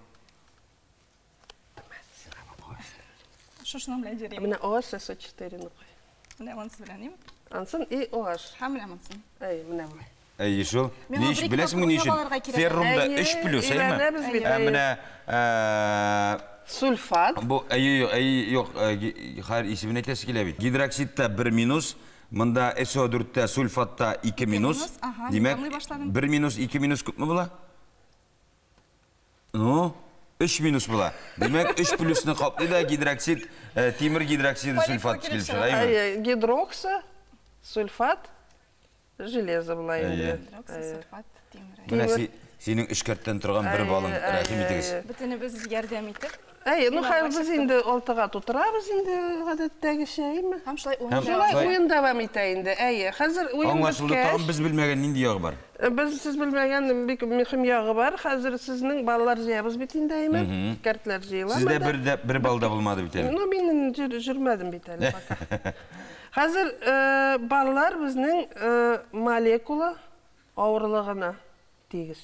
Шушны белән йөрим. Менә OH SO4-ны куй. Менә монсы белән, нимә? Ансын и OH. Һәм менә монсын. Менә. Әйе шул. Ниш беләсең ни өчен? Феррумда 3 плюс, әйме? Сульфат. Бу юк, хәр исемен әйтәсе килә бит. Гидроксидта 1 минус, монда SO4-тә сульфатта 2 минус. Димәк, 1 минус 2 минус күпме була? Ну, 3 минус була. Димәк, 3 плюсны каплый да гидроксид, тимер гидроксиды сульфат килеп чыга, әйме? Гидрокса, сульфат, железо була инде. Сульфат, тимер. Менә синең эшкәрттән торган бер балың рәхим итегез. Бөтенебез ярдәм итеп. Ну хәзер без инде алтыга тутырабыз инде гадәттәгечә, әйме? Һәм шулай уен дәвам итә инде. Әйе, хәзер уен аңлашылды, тагын без белмәгән нинди ягы бар? Без сез белмәгән бик мөһим ягы бар. Хәзер сезнең балалар җыябыз бит инде, әйме? Картлар җыйыла. Сездә бер балда булмады бит әле. Ну мин җөрмәдем бит әле пока. Хәзер балалар безнең молекула авырлыгына тигез.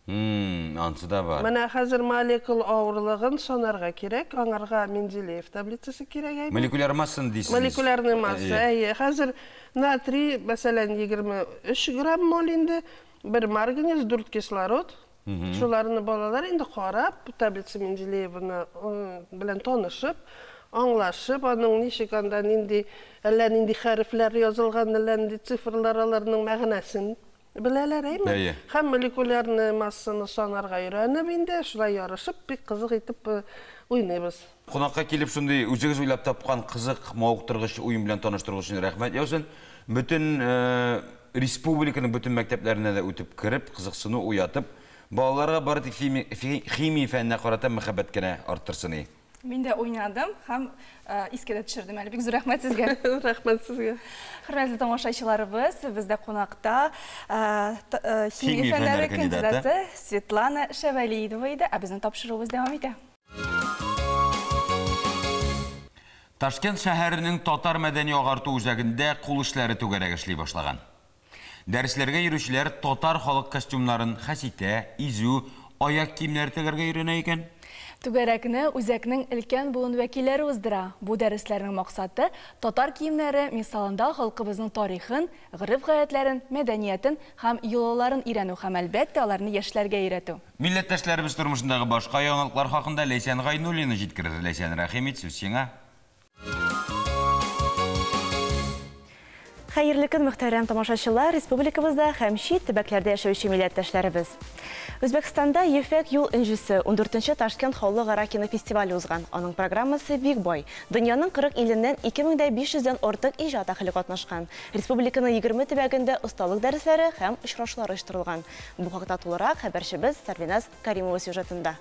Ансы да бар. Менә хәзер молекул авырлыгын санарга кирәк, аңарга Менделеев таблицасы кирәк, әйме? Молекуляр массын дисез. Молекулярный масса, әйе. Хәзер натрий, мәсәлән, 23 грамм мол инде, 1 марганец, 4 кислород. Шуларны балалар инде карап, таблица Менделеевны белән танышып, аңлашып, аның ничек анда нинди, әллә нинди хәрефләр язылган, әллә нинди цифрлар аларның мәгънәсен беләләр, әйме? Һәм молекулярный массаны санарга өйрәнеп инде, шулай ярышып, бик кызык итеп уйнайбыз. Кунакка килеп шундый үзегез уйлап тапкан кызык, мавыктыргыч уен белән таныштыргыч өчен рәхмәт. Яусын, бүтән республиканың бүтән мәктәпләренә дә үтеп кирип, кызыксыну уятып, балаларга бары тик химия фәненә карата мәхәббәт кенә арттырсын. Мин дә уйнадым һәм искә төшердем әле. Бик зур рәхмәт сезгә. Рәхмәт сезгә. Хөрмәтле тамашачыларыбыз, бездә кунакта химия фәннәре кандидаты Светлана Шәвәлиева иде. Безнең тапшыруыбыз дәвам итә. Ташкент шәһәренең татар мәдәни агарту үзәгендә кул эшләре түгәрәк эшли башлаган. Дәресләргә йөрүчеләр татар халык костюмнарын хәситә, изү, аяк киемнәре тегәргә өйрәнә икән. Түгәрәкне үзәкнең өлкән буын вәкилләре уздыра. Бу дәресләрнең максаты татар киемнәре мисалында халкыбызның тарихын, гырыф-гадәтләрен, мәдәниятен һәм йолаларын өйрәнү һәм әлбәттә аларны яшьләргә өйрәтү. Милләттәшләребез тормышындагы башка яңалыклар хакында Ләйсән Гайнуллина җиткерде. Ләйсән, рәхим ит, сүз сиңа. Хәерле көн, мөхтәрәм тамашачылар, республикабызда һәм чит төбәкләрдә яшәүче милләттәшләребез. Үзбәкстанда Ефәк юл инжесе 14-нче Ташкент халыкара кинофестивале узган. Аның программасы бик бай. Дөньяның 40 иленнән 2500-дән артык иҗат әһле катнашкан. Республиканың 20 төбәгендә осталык дәресләре һәм очрашулар оештырылган. Бу хакта тулырак хәбәрчебез Сәрвиназ Каримова сюжетында.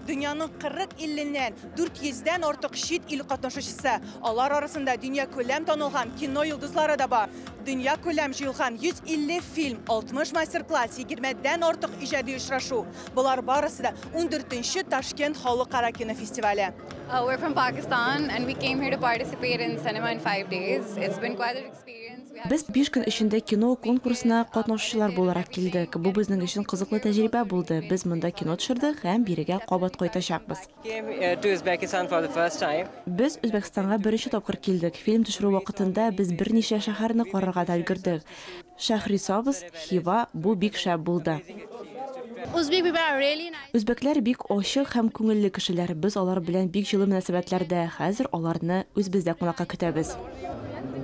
Дөньяның 40 иленнән 400-дән артык чит ил катнашучысы. Алар арасында дөнья күләм танылган кино йолдызлары да бар. Дөнья күләм җыелган 150 фильм, 60 мастер-класс, 20-дән артык иҗади очрашу. Булар барысы да 14-нче Ташкент халыкара кинофестивале. We're from Pakistan and we came here to participate in cinema in 5 days. It's been quite an experience. Без 5 көн эчендә кино конкурсына катнашучылар буларак килдек. Бу безнең өчен кызыклы тәҗрибә булды. Без монда кино төшердек һәм бирегә кабат кайтачакбыз. Без Үзбәкстанга беренче тапкыр килдек. Фильм төшерү вакытында без берничә шәһәрне карарга да өлгердек. Шәһрисабыз, Хива, бу бик шәп булды. Үзбәкләр бик ачык һәм күңелле кешеләр. Без алар белән бик җылы мөнәсәбәтләрдә. Хәзер аларны үзбездә кунакка көтәбез.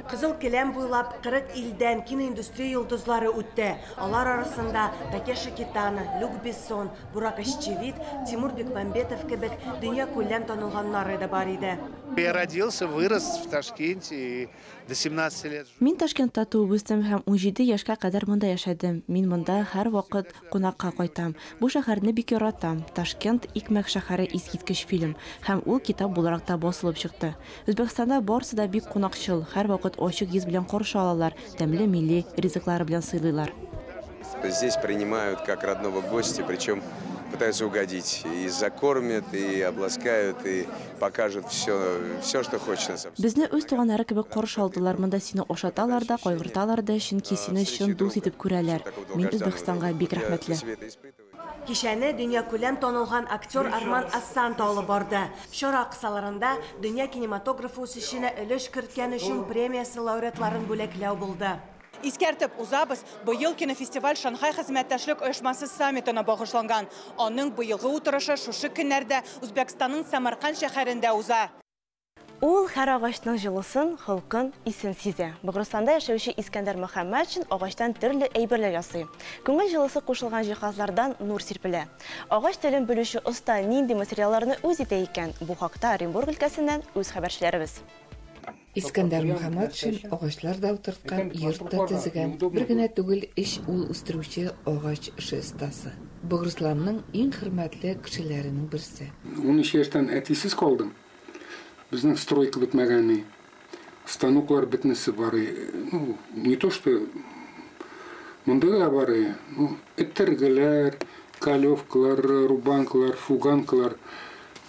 Кызыл келәм буйлап 40 илдән киноиндустрия йолдызлары үтте. Алар арасында Такеши Китано, Люк Бессон, Бурак Озчивит, Тимур Бекмамбетов кебек дөнья күләм танылганнары да бар иде. Я родился, вырос в Ташкенте и до 17 лет. Мин Ташкентта туып үстем һәм 17 яшькә кадәр монда яшәдем. Мин монда һәр вакыт кунакка кайтам. Бу шәһәрне бик яратам. Ташкент икмәк шәһәре искиткеч фильм һәм ул китап буларак та басылып чыкты. Үзбәкстанда барысы да бик кунакчыл, һәр вакыт ачык йөз белән каршы алалар, тәмле милли ризыклары белән сыйлыйлар. Здесь принимают как родного гостя, причем пытаются угодить. И закормят, и обласкают, и покажут все, что хочется. Безне үз туганнары кебек каршы алдылар. Монда сине ашаталар да, кайгырталар да, чөнки сине чын дус итеп күрәләр. Мин Үзбәкстанга бик рәхмәтле. Кичәне дөнья күләм танылган актер Арман Ассан алып барды. Чара кысаларында дөнья кинематографы үсешенә өлеш керткән өчен премиясы лауреатларын бүләкләү булды. Искәртеп узабыз, быел кинофестиваль Шанхай хезмәттәшлек оешмасы саммитына багышланган. Аның быелгы утырышы шушы көннәрдә Үзбәкстанның Самарканд шәһәрендә уза. Ул һәр агачның җылысын, холкын, исен сизә. Бөгрстанда яшәүче Искәндәр Мөхәммәтшин агачтан төрле әйберләр ясый. Күңел җылысы кушылган җиһазлардан нур сирпелә. Агач телен белүче оста нинди материалларны үз итә икән? Бу хакта Оренбург өлкәсеннән үз хәбәрчеләребез. Искәндәр Мөхәммәтшин агачларда утырткан йортта төзегән бер генә түгел иш ул үстерүче агач эше остасы. Бөгрсларның иң хөрмәтле кешеләренең берсе. 13 яшьтән әтисез калдым. Bizning стройка bitmagani, станоклар bitmesi var. Не то что мындыга бар, эттерgelер, калевкалар, рубанкалар, фуганкалар,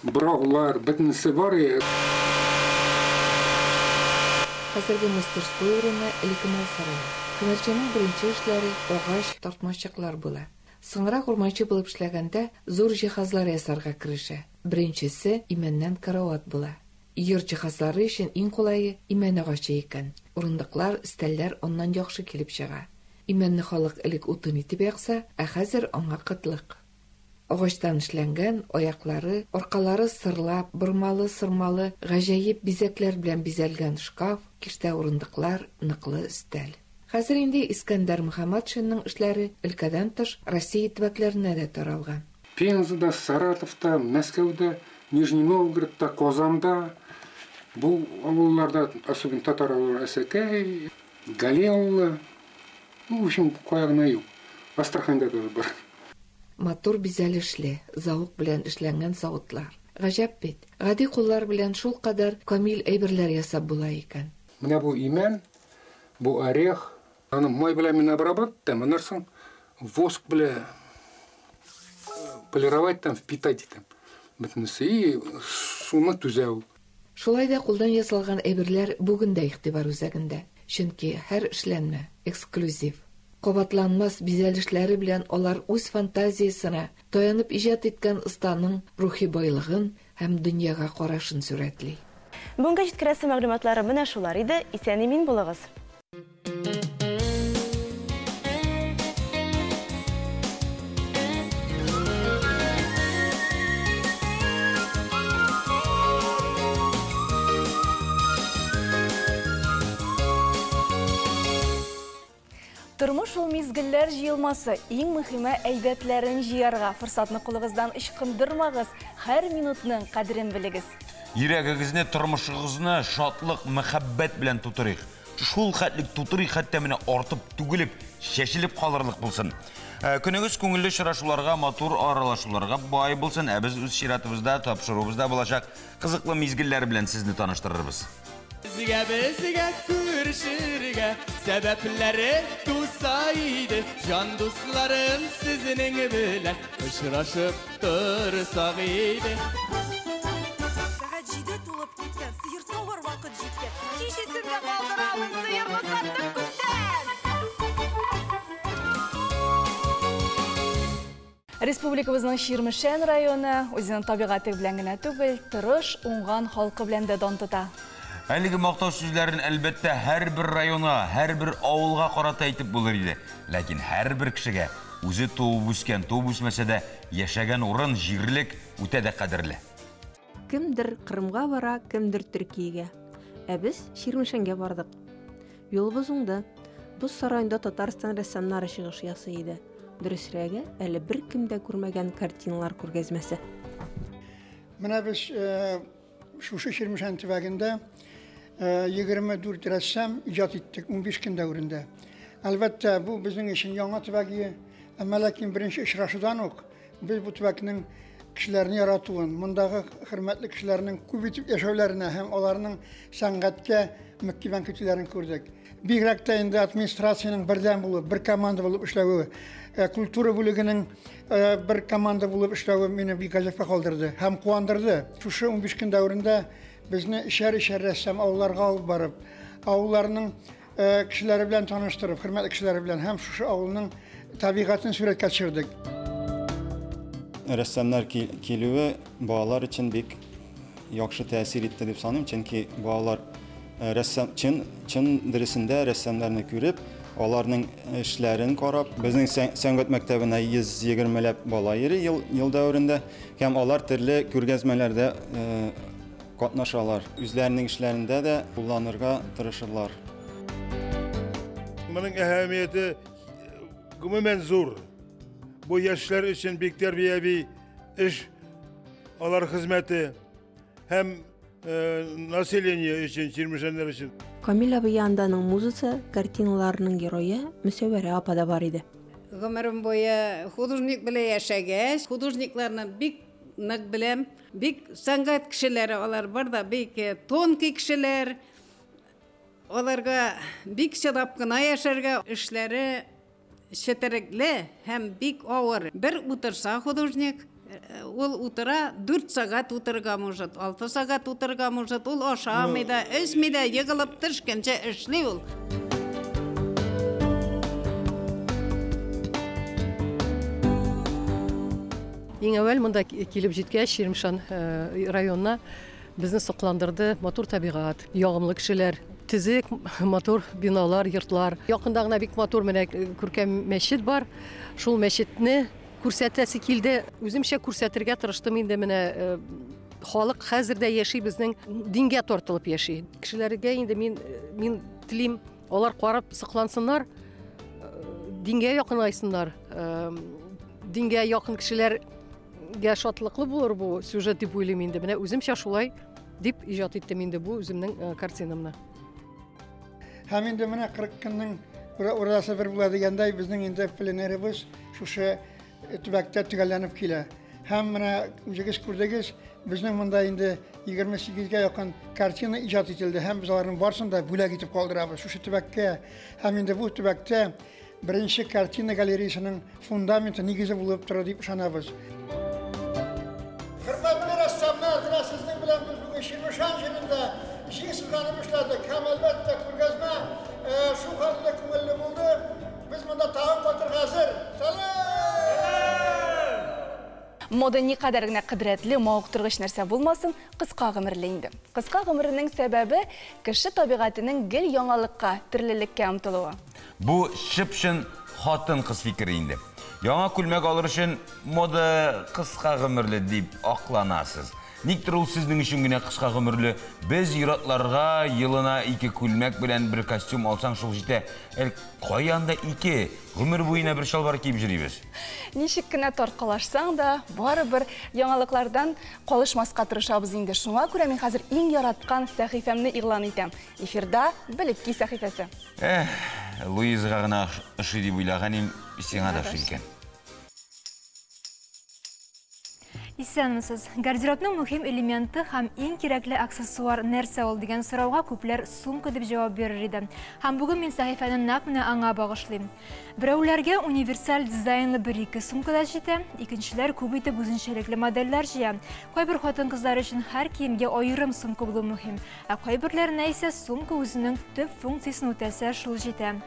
браулар bitmesi var. Хәзерге мастерское урыны элеккемал сарай. Күмәрченең беренче эшләре агач тартмачыклар була. Соңрак урманчы булып эшләгәндә зур җиһазлар ясарга керешә. Беренчесе имәннән карават була. Йорт җиһазлары өчен иң кулайы имән агачы икән. Урындыклар, стәлләр оннан яхшы килеп чыга. Имәнне халык элек утын итеп якса, ә хәзер аңа кытлык. Агачтан эшләнгән аяклары, аркалары сырлап, бормалы-сырмалы, гаҗәеп бизәкләр белән бизәлгән шкаф, киштә урындыклар, ныклы стәл. Хәзер инде Искәндәр Мөхәммәтшинның эшләре өлкәдән тыш Россия төбәкләренә дә таралган. Пензада, Саратовта, Мәскәүдә, Нижний Новгородта, Казанда, бу авылларда, особенно татар авыллары, Әсәкәй, Галеулы, в общем, каягына юк. Астраханда да бар. Матур бизәл эшле, зауык белән эшләнгән савытлар. Гаҗәп бит. Гади куллар белән шул кадәр камил әйберләр ясап була икән. Менә бу имән, бу орех, аны май белән мин обрабатывать, аннан воск белән полировать, впитать итәм. Бөтенесе и суны түзәү. Шулай да кулдан ясалган әйберләр бүген дә игътибар үзәгендә. Чөнки һәр эшләнмә эксклюзив. Кабатланмас бизәлешләре белән алар үз фантазиясына таянып иҗат иткән останың рухи байлыгын һәм дөньяга карашын сүрәтли. Бүгенге җиткерәсе мәгълүматлары менә шулар иде. Исән-имин булыгыз. Тормыш ул мизгелләр җыелмасы, иң мөһиме әйбәтләрен җыярга форсатны кулыгыздан ычкындырмагыз, һәр минутның кадерен белегез. Йөрәгегезне, тормышыгызны шатлык, мәхәббәт белән тутырыйк. Шул хәтлек тутырыйк, хәтта менә артып, түгелеп, шәшелеп калырлык булсын. Көнегез күңелле очрашуларга, матур аралашуларга бай булсын. Без үз чиратыбызда, тапшырубызда булачак кызыклы мизгелләр белән сезне таныштырырбыз. Безгә күрешергә сәбәпләре туса иде. Жан дусларым сезнең белән очрашып торсак иде. Сәгать 7 тулып киткән, сыер савар вакыт җиткән. Кичесендә калдыралым сыерны саттык күптән. Республикабызның Ширмешән районы үзенең табигаты белән генә түгел, тырыш, уңган халкы белән дә дан тота. Әлеге мактау сүзләрен әлбәттә һәрбер районга, һәрбер авылга карата әйтеп булыр иде. Ләкин һәрбер кешегә үзе туып үскән, туып үсмәсә дә яшәгән урын, җирлек үтә дә кадерле. Кемдер Кырымга бара, кемдер Төркиягә. Ә без Ширмешәнгә бардык. Юлыбыз уңды. Боз сарайында Татарстан рәссамнары чыгыш ясый иде. Дөресрәге, әле бер кем дә күрмәгән картиналар күргәзмәсе. Менә без шушы Ширмешән төбәгендә 24 рәссам иҗат иттек 15 көн дәврендә. Әлбәттә, бу безнең өчен яңа төбәк, әмма ләкин беренче очрашудан ук без бу төбәкнең кешеләрне яратуын, мондагы хөрмәтле кешеләрнең күп итеп яшәүләренә һәм аларның сәнгатькә мөкибән көтүләрен күрдек. Бигрәк тә инде администрациянең бердәм булып, бер команда булып эшләве, культура бүлегенең бер команда булып эшләве мине бик гаҗәпкә калдырды һәм куандырды. Шушы 15 көн дәврендә безне ишәр-ишәр рәссам авылларга алып барып, авылларның кешеләре белән таныштырып, хөрмәтле кешеләре белән һәм шушы авылның табигатын сүрәткә төшердек. Рәссамнар килүе балалар өчен бик яхшы тәэсир итте дип саныйм, чөнки балалар рәссам чын дөресендә рәссамнарны күреп, Аларның эшләрен карап, безнең сәнгать мәктәбенә 120ләп бала йөри ел дәврендә, һәм алар төрле күргәзмәләрдә катнашалар. Үзләренең эшләрендә дә кулланырга тырышалар. Моның әһәмияте гомумән зур. Бу яшьләр өчен бик тәрбияви эш, алар хезмәте һәм население өчен, чирмешәннәр өчен. Камил Абыянданың музыка картиналарының геройы Мөсәвәрә апа да бар иде. Гомерем буе художник белән яшәгәч, художникларны бик нык беләм. Бик сәнгать кешеләре алар бар да, бик тонкий кешеләр. Аларга бик чыдап кына яшәргә, эшләре четерекле һәм бик авыр. Бер утырса художник, ул утыра 4 сагат утырга может, 6 сагат утырга может, ул ашамый да, эчми дә, егылып төшкәнчә эшли ул. Иң әүвәл монда килеп җиткәч, Ширмшан районына безне сокландырды матур табигать, ягымлы кешеләр, тизек, матур биналар, йортлар. Якында гына бик матур менә күркәм мәчет бар. Шул мәчетне күрсәтәсе килде. Үземчә күрсәтергә тырыштым инде менә халык хәзер дә яши, безнең дингә тартылып яши. Кешеләргә инде мин телим, алар карап соклансыннар, дингә якынайсыннар. Дингә якын кешеләргә шатлыклы булыр бу сюжет дип уйлыйм инде. Менә үземчә шулай дип иҗат иттем инде бу үземнең картинамны. Һәм инде менә 40 көннең урасы бер була дигәндәй, безнең инде пленерыбыз шушы төбәктә төгәлләнеп килә. Һәм менә үзегез күрдегез, безнең монда инде 28гә якын картина иҗат ителде. Һәм без аларның барысын да бүләк итеп калдырабыз шушы төбәккә. Һәм инде бу төбәктә birinci kартина галереясының фундаменты нигезе булып тора дип ышанабыз. Хөрмәтле рәссамнар, сезнең белән без бүген Ширмешан җирендә җыйсызланып эшләдек. Һәм әлбәттә күргәзмә шу хәлдә күңелле булды. Без монда тагын кайтырга хәзер. Мода никадәр генә кыдырәтле, мавыктыргыч нәрсә булмасын, кыска гомерле инде. Кыска гомернең сәбәбе кеше табигатының гел яңалыкка, төрлелеккә омтылуы. Бу шыпшын хатын кыз фикере инде. Яңа күлмәк алыр өчен мода кыска гомерле дип акланасыз. Никтер ул сезнең өчен генә кыска гомерле? Без иратларга елына 2 күлмәк белән бер костюм алсаң шул җитә. Каян да 2 гомер буена бер шалбар киеп йөрибез. Ничек кенә таркалашсаң да, барыбер яңалыклардан калышмаска тырышабыз инде. Шуңа күрә мин хәзер иң яраткан сәхифәмне игълан итәм. Эфирда Белеп ки сәхифәсе. Луизага гына ошый дип уйлаганым, сиңа да ошый икән. Исәнмесез. Гардеробның мөһим элементы һәм иң кирәкле аксессуар нәрсә ул дигән сорауга күпләр сумка дип җавап бирер иде. Һәм бүген мин сәхифәне нәкъ менә аңа багышлыйм. Берәүләргә универсаль дизайнлы 1-2 сумка да җитә, икенчеләр күп итеп үзенчәлекле модельләр җыя. Кайбер хатын-кызлар өчен һәр киемгә аерым сумка булу мөһим, ә кайберләренә исә сумка үзенең төп функциясын үтәсә шул җитә.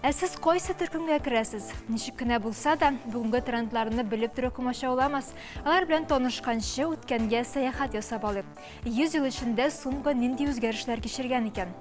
Ә сез кайсы төркемгә керәсез? Ничек кенә булса да, бүгенге трендларны белеп торып комачауламас. Алар белән танышканчы үткәнгә сәяхәт ясап алып. 100 ел эчендә сумка нинди үзгәрешләр кичергән икән?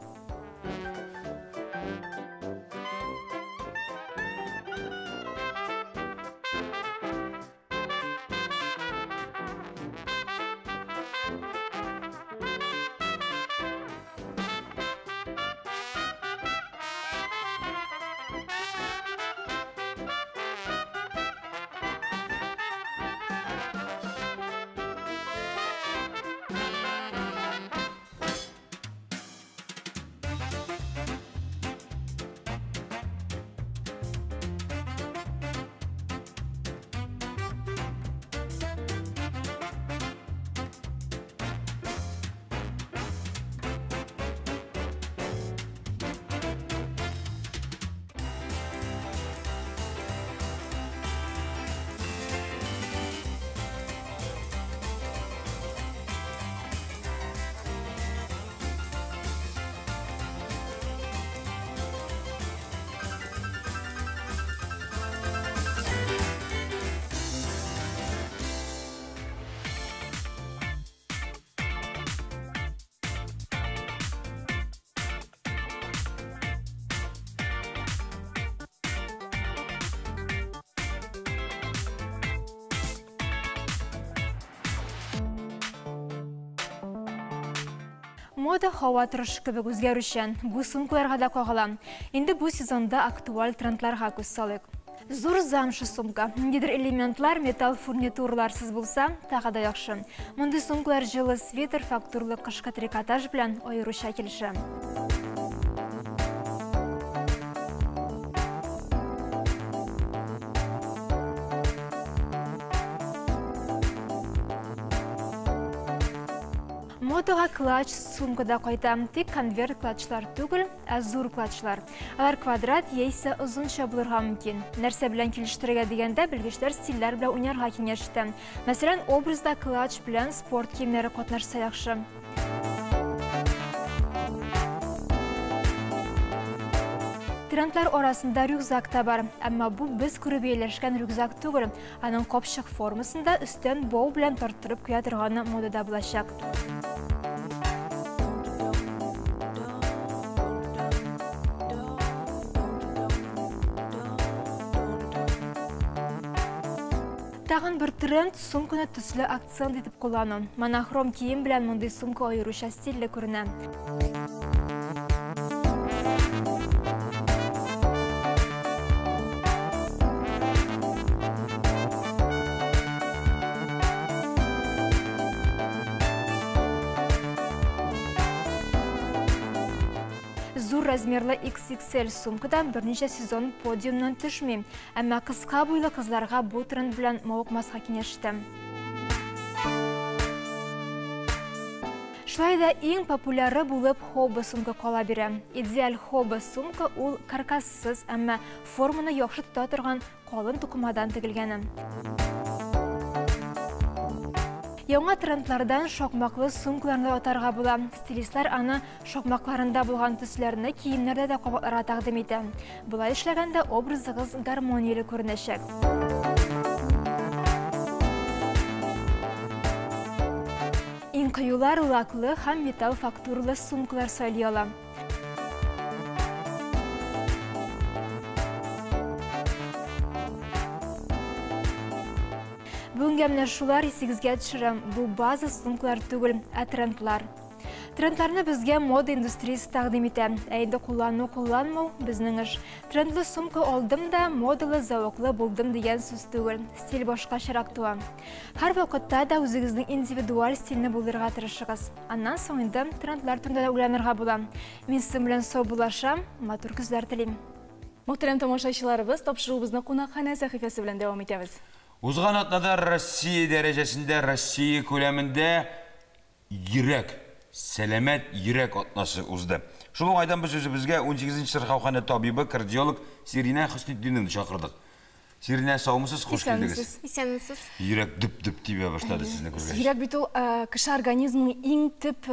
Мода һава торышы кебек үзгәрүчән. Бу сумкаларга да кагыла. Инде бу сезонда актуаль трендларга күз салыйк. Зур замшы сумка. Ниндидер элементлар, металл фурнитураларсыз булса, тагы да яхшы. Мондый сумкалар җылы свитер, фактурлы кышкы трикотаж белән аеруча килешә. Мотога клатч сумкада кайта. Тик конверт клатчлар түгел, ә зур клатчлар. Алар квадрат яисә озынча булырга мөмкин. Нәрсә белән килештерергә дигәндә, белгечләр стильләр белән уйнарга киңәш итә. Мәсәлән, образда клатч белән спорт киемнәре катнашса яхшы. Трендлар арасында рюкзак та бар, әмма бу без күреп ияләшкән рюкзак түгел. Аның капчык формасында өстән бау белән тарттырып куя торганы модада булачак. Тагын бер тренд сумканы төсле акцент итеп куллану. Монохром кием белән мондый сумка аеруча стильле күренә. Зур размерлы XXL сумкадан берничә сезон подиумнан төшми, әмма кыска буйлы кызларга бу тренд белән мавыкмаска киңәш итәм. Шулай да иң популяры булып хобби сумка кала бирә. Идеаль хобби сумка ул каркассыз, әмма форманы яхшы тота торган калын тукымадан тегелгән. Яңа трендлардан шокмаклы сумкаларны атарга була. Стилистлар аны шокмакларында булган төсләрне киемнәрдә дә кабатларга тәкъдим итә. Булай эшләгәндә образыгыз гармонияле күренәчәк. Иң кыюлар лаклы һәм металл фактурлы сумкалар сайлый ала. Бүгенге менә шулар исегезгә төшерәм. Бу база сумкалар түгел, ә трендлар. Трендларны безгә мода индустриясе тәкъдим итә. Ә инде куллану безнең эш. Трендлы сумка алдым да модалы, зәвыклы булдым дигән сүз түгел. Стиль башкачарак туа. Һәр вакытта да үзегезнең индивидуаль стильне булдырырга тырышыгыз. Аннан соң инде трендлар турында да уйланырга була. Мин сез белән сау булашам, матур күзләр телим. Мөхтәрәм тамашачыларыбыз, тапшыруыбызны кунакханә сәхифәсе белән дәвам итәбез. Узган атнада Россия дәрәҗәсендә, Россия күләмендә йөрәк, сәламәт йөрәк атнасы узды. Шул айдан без үзебезгә 18-нче сырхаухана табибы, кардиолог Сирина Хөснетдиновны чакырдык. Сирина, саумысыз, хош килдегез. Исәнмесез. Йөрәк дөп-дөп тибә башлады сезне күргәч. Йөрәк бит ул кеше организмының иң төп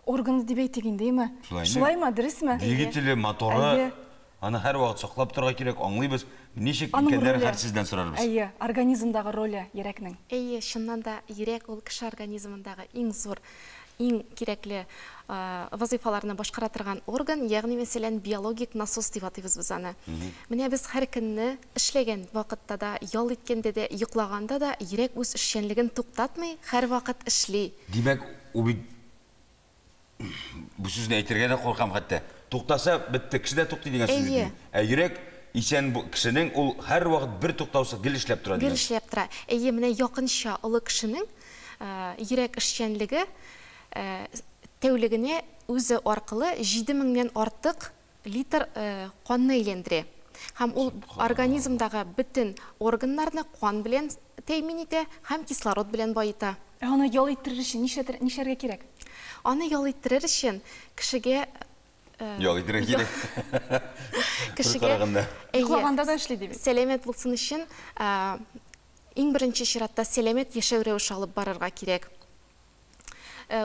органы дип әйтик инде, шулаймы, дөресме? Двигателе, моторы, аны һәр вакыт саклап торырга кирәк, аңлыйбыз. Ничек икәнләре һәр сездән сорарбыз. Әйе, организмдагы роле йөрәкнең. Әйе, чыннан да йөрәк ул кеше организмындагы иң зур, иң кирәкле вазифаларны башкара торган орган, ягъни мәсәлән биологик насос дип атыйбыз без аны. Менә без һәр көнне эшләгән вакытта да, ял иткәндә дә, йоклаганда да йөрәк үз эшчәнлеген туктатмый, һәр вакыт эшли. Димәк, ул бит бу сүзне әйтергә дә куркам хәтта. Туктаса бетте, кеше дә туктый дигән сүз бит. Ә йөрәк исән кешенең ул һәр вакыт бер туктаусыз гел эшләп тора. Гел эшләп тора. Әйе, менә якынча олы кешенең йөрәк эшчәнлеге тәүлегенә үзе аркылы 7000-нән артык литр канны әйләндерә. Һәм ул организмдагы бөтен органнарны кан белән тәэмин итә һәм кислород белән байыта. Аны ял иттерер өчен нишәргә кирәк? Аны ял иттерер өчен кешегә ял иттерер кирәк. Кешегә йоклаганда да эшли дип. Сәламәт булсын өчен иң беренче чиратта сәламәт яшәү рәвеше алып барырга кирәк.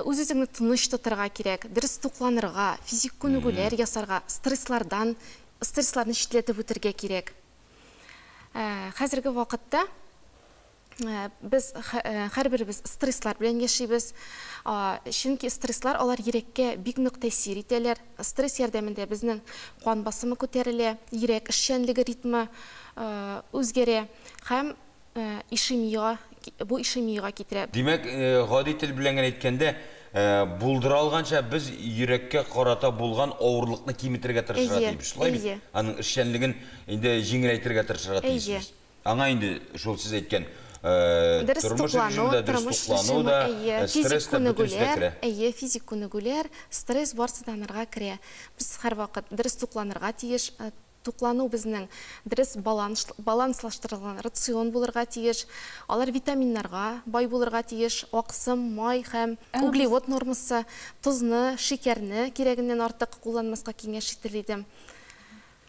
Үз-үзеңне тыныч тотырга кирәк, дөрес тукланырга, физик күнегүләр ясарга, стрессларны читләтеп үтәргә кирәк. Хәзерге вакытта без һәрберебез стресслар белән яшибез. Чөнки стресслар алар йөрәккә бик нык тәэсир итәләр. Стресс ярдәмендә безнең кан басымы күтәрелә, йөрәк эшчәнлеге ритмы үзгәрә һәм ишемия китерә. Димәк, гади тел белән әйткәндә, булдыра алганча без йөрәккә карата булган авырлыкны киметергә тырышырга тиеш. Шулай бит? Аның эшчәнлеген инде җиңеләйтергә тырышырга тиеш. Аңа инде шул сез әйткән тормыш режимы да, стресс та бүтән физик күнегүләр, стресс барсыданырга керә. Без һәр вакыт дөрес тукланырга тиеш. Туклану безнең дөрес баланслаштырылган рацион булырга тиеш. Алар витаминнарга бай булырга тиеш. Аксым, май һәм углевод нормасы, тузны, шикәрне кирәгеннән артык кулланмаска киңәш ителде.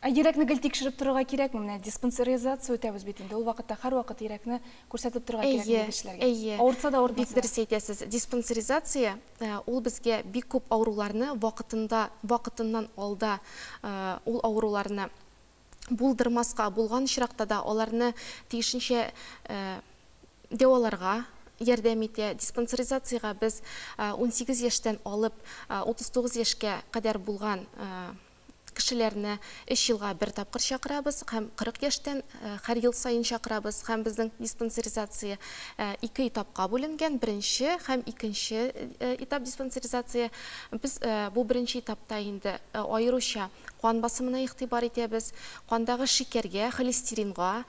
Йөрәкне гел тикшереп торырга кирәкме? Менә диспансеризация үтәбез бит инде. Ул вакытта һәр вакыт йөрәкне күрсәтеп торырга кирәк кешеләргә. Авыртса да авыртмаса. Бик дөрес әйтәсез. Диспансеризация ул безгә бик күп авыруларны вакытыннан алда ул авыруларны булдырмаска булган очракта да аларны тиешенчә дәваларга ярдәм итә. Диспансеризациягә без 18 яшьтән алып 39 яшькә кадәр булган кешеләрне 3 елга бер тапкыр чакырабыз һәм 40 яшьтән һәр ел сайын чакырабыз һәм безнең диспансеризация 2 этапка бүленгән. Беренче һәм икенче этап диспансеризация. Без бу беренче этапта инде аеруча кан басымына игътибар итәбез, кандагы шикәргә, холестеринга,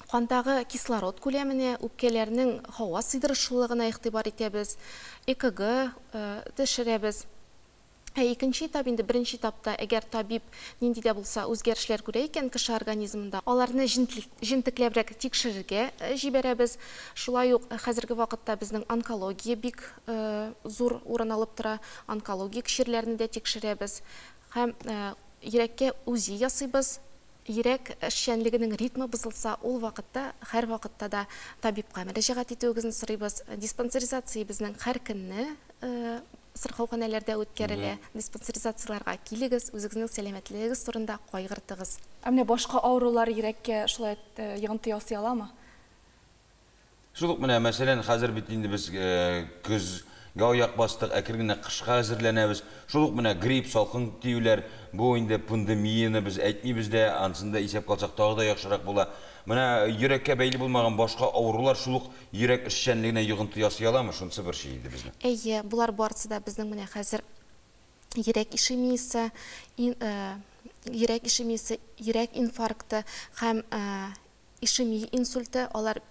кандагы кислород күләменә, үпкәләрнең һава сыйдырышлылыгына игътибар итәбез, ЭКГ тикшерәбез. Икенче этап инде беренче этапта әгәр табиб нинди дә булса үзгәрешләр күрә икән кеше организмында, аларны җентекләбрәк тикшерергә җибәрәбез. Шулай ук хәзерге вакытта безнең онкология бик зур урын алып тора. Онкология кешеләрне дә тикшерәбез. Һәм йөрәккә УЗИ ясыйбыз. Йөрәк эшчәнлегенең ритмы бозылса, ул вакытта һәр вакытта да табибка мөрәҗәгать итүегезне сорыйбыз. Диспансеризация безнең һәр көнне сырхауханәләрдә үткәрелә. Диспансеризацияларга килегез, үзегезнең сәламәтлегегез турында кайгыртыгыз. Менә башка авырулар йөрәккә шулай йогынты ясый аламы? Шул ук менә мәсәлән, хәзер бит инде без көзгә аяк бастык, әкер генә кышка әзерләнәбез. Шул ук менә грипп, салкын тиюләр, бу инде пандемияны без әйтмибез дә, ансында исәп калсак тагы да яхшырак була. Менә йөрәккә бәйле булмаган башка авырулар шул ук йөрәк эшчәнлегенә йогынты ясый аламы? Шунысы бер шей иде безнең. Булар барысы да безнең менә хәзер йөрәк ишемиясе, йөрәк инфаркты һәм ишемия инсульты, алар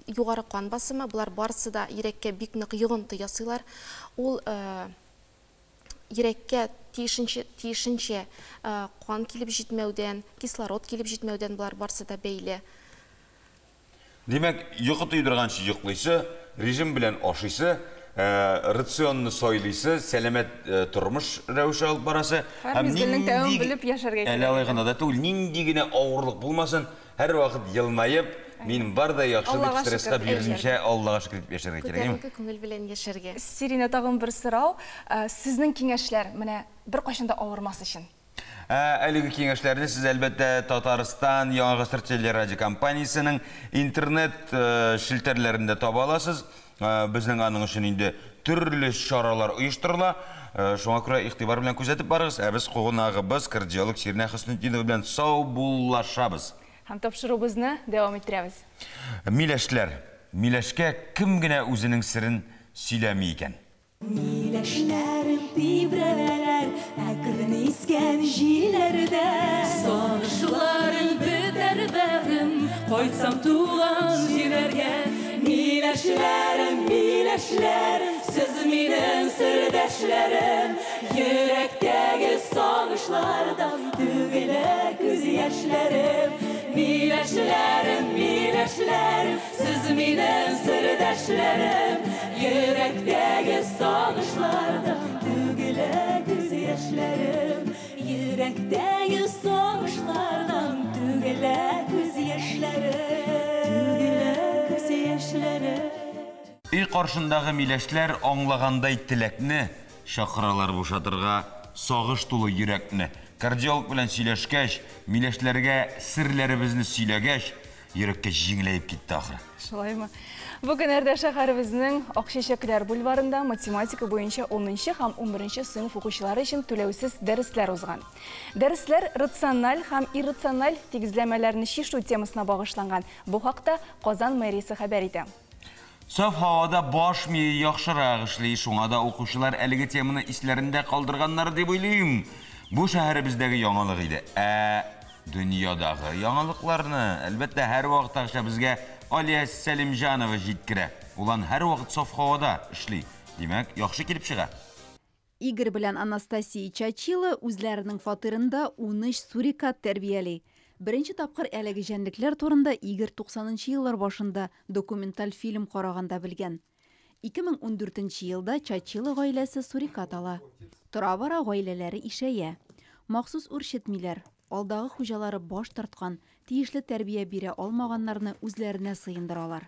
югары кан басымы, булар барысы да йөрәккә бик нык йогынты ясыйлар. Ул йөрәккә тиешенчә кан килеп җитмәүдән, кислород килеп җитмәүдән булар барсы да бәйле. Димәк, йокы тойдырганчы йоклыйсы, режим белән ашыйсы, рационны сайлыйсы, сәламәт тормыш рәвеше алып барасы, һәм мизгелнең тәмен белеп яшәргә кирәк. Әле гына да түгел, нинди генә авырлык булмасын, һәр вакыт елмаеп, мин бар да яхшы дип стресска бирелмичә, Аллага шөкер дип яшәргә кирәк. Күтәренке күңел белән яшәргә. Сирина, тагын бер сорау. Сезнең киңәшләр менә бер кайчан да авырмас өчен. Әлеге киңәшләрне сез әлбәттә Татарстан Яңа Гасыр телерадиокомпаниясының интернет шелтәрләрендә таба аласыз. Безнең аның өчен инде төрле чаралар оештырыла. Шуңа күрә игътибар белән күзәтеп барыгыз. Без кугынагыбыз кардиолог Сирина Хөснетдинова белән саубуллашабыз. Һәм тапшыруыбызны дәвам иттерәбез. Миләшләр. Миләшкә кем генә үзенең сирен сөйләми икән? Миләшләрем тибрәләр, әкрен искән җилләрдә. Сагышларым бетәр бәгым, кайтсам туган җиргә. Миләшләрем, миләшләрем, сез минем сердәшләрем. Йөрәктәге сагышлардан түгелә күз яшьләрем. Миләшләрем, миләшләрем, сез минем сердәшләрем. Йөрәктәге сагышлардан түгелә күз яшьләрем. Йөрәктәге сагышлардан түгелә күз яшьләрем. Ил каршындагы миләшләр аңлагандай теләкне, чакыралар бушатырга сагыш тулы йөрәкне. Кардиолог белән сөйләшкәч, миләшләргә серләребезне сөйләгәч, йөрәккә җиңеләеп китте ахыры. Шулаймы? Бүген Әрдә шәһәребезнең Акчәчәкләр бульварында математика буенча 10-нчы һәм 11-нче сыйныф укучылары өчен түләүсез дәресләр узган. Дәресләр рациональ һәм иррациональ тигезләмәләрне чишү темасына багышланган. Бу хакта Казан мэриясе хәбәр итә. Saf havada baş miyі яхшырақ ішлей, шуңа да оқушылар әлігі теманы исләрендә қалдырғаннар деп ойлайым. Бу шәһәребездәге яңалык иде. Дөньядағы яңалыкларны әлбәттә һәр вакыт акча безгә Алия Сәлимҗанова җиткерә. Улан һәр вакыт саф һавада эшли. Димәк, яхшы килеп чыга. Игорь белән Анастасия Чачила үзләренең фатирында 13 сурикат тәрбияли. Беренче тапкыр әлеге җәнлекләр турында Игорь 90-нчы еллар башында документаль фильм караганда белгән. 2014 елда Чачила гаиләсе сурикат ала. Тора-бара гаиләләре ишәя. Махсус үрчетмиләр. Алдагы хуҗалары баш тарткан, тиешле тәрбия бирә алмаганнарны үзләренә сыендыралар.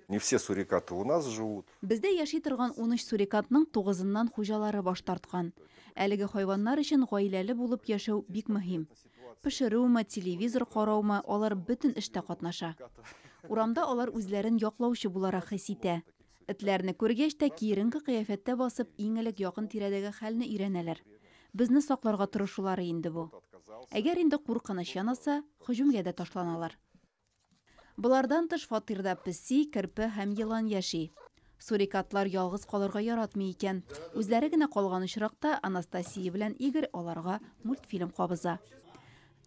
Не все сурикаты у нас живут. Бездә яши торган 13 сурикатның 9-ннан хуҗалары баш тарткан. Әлеге хайваннар өчен гаиләле булып яшәү бик мөһим. Пешерүме, телевизор караума, алар бөтен эштә катнаша. Урамда алар үзләрен яклаучы буларак хис итә. Этләрне күргәч тә киеренке кыяфәттә басып, иң элек якын тирәдәге хәлне өйрәнәләр. Безне сакларга тырышулары инде бу. Әгәр инде куркыныч янаса, һөҗүмгә дә ташланалар. Булардан тыш фатирда песи, керпе һәм йылан яши. Сурикатлар ялгыз калырга яратмый икән. Үзләре генә калган очракта Анастасия белән Игорь аларга мультфильм кабыза.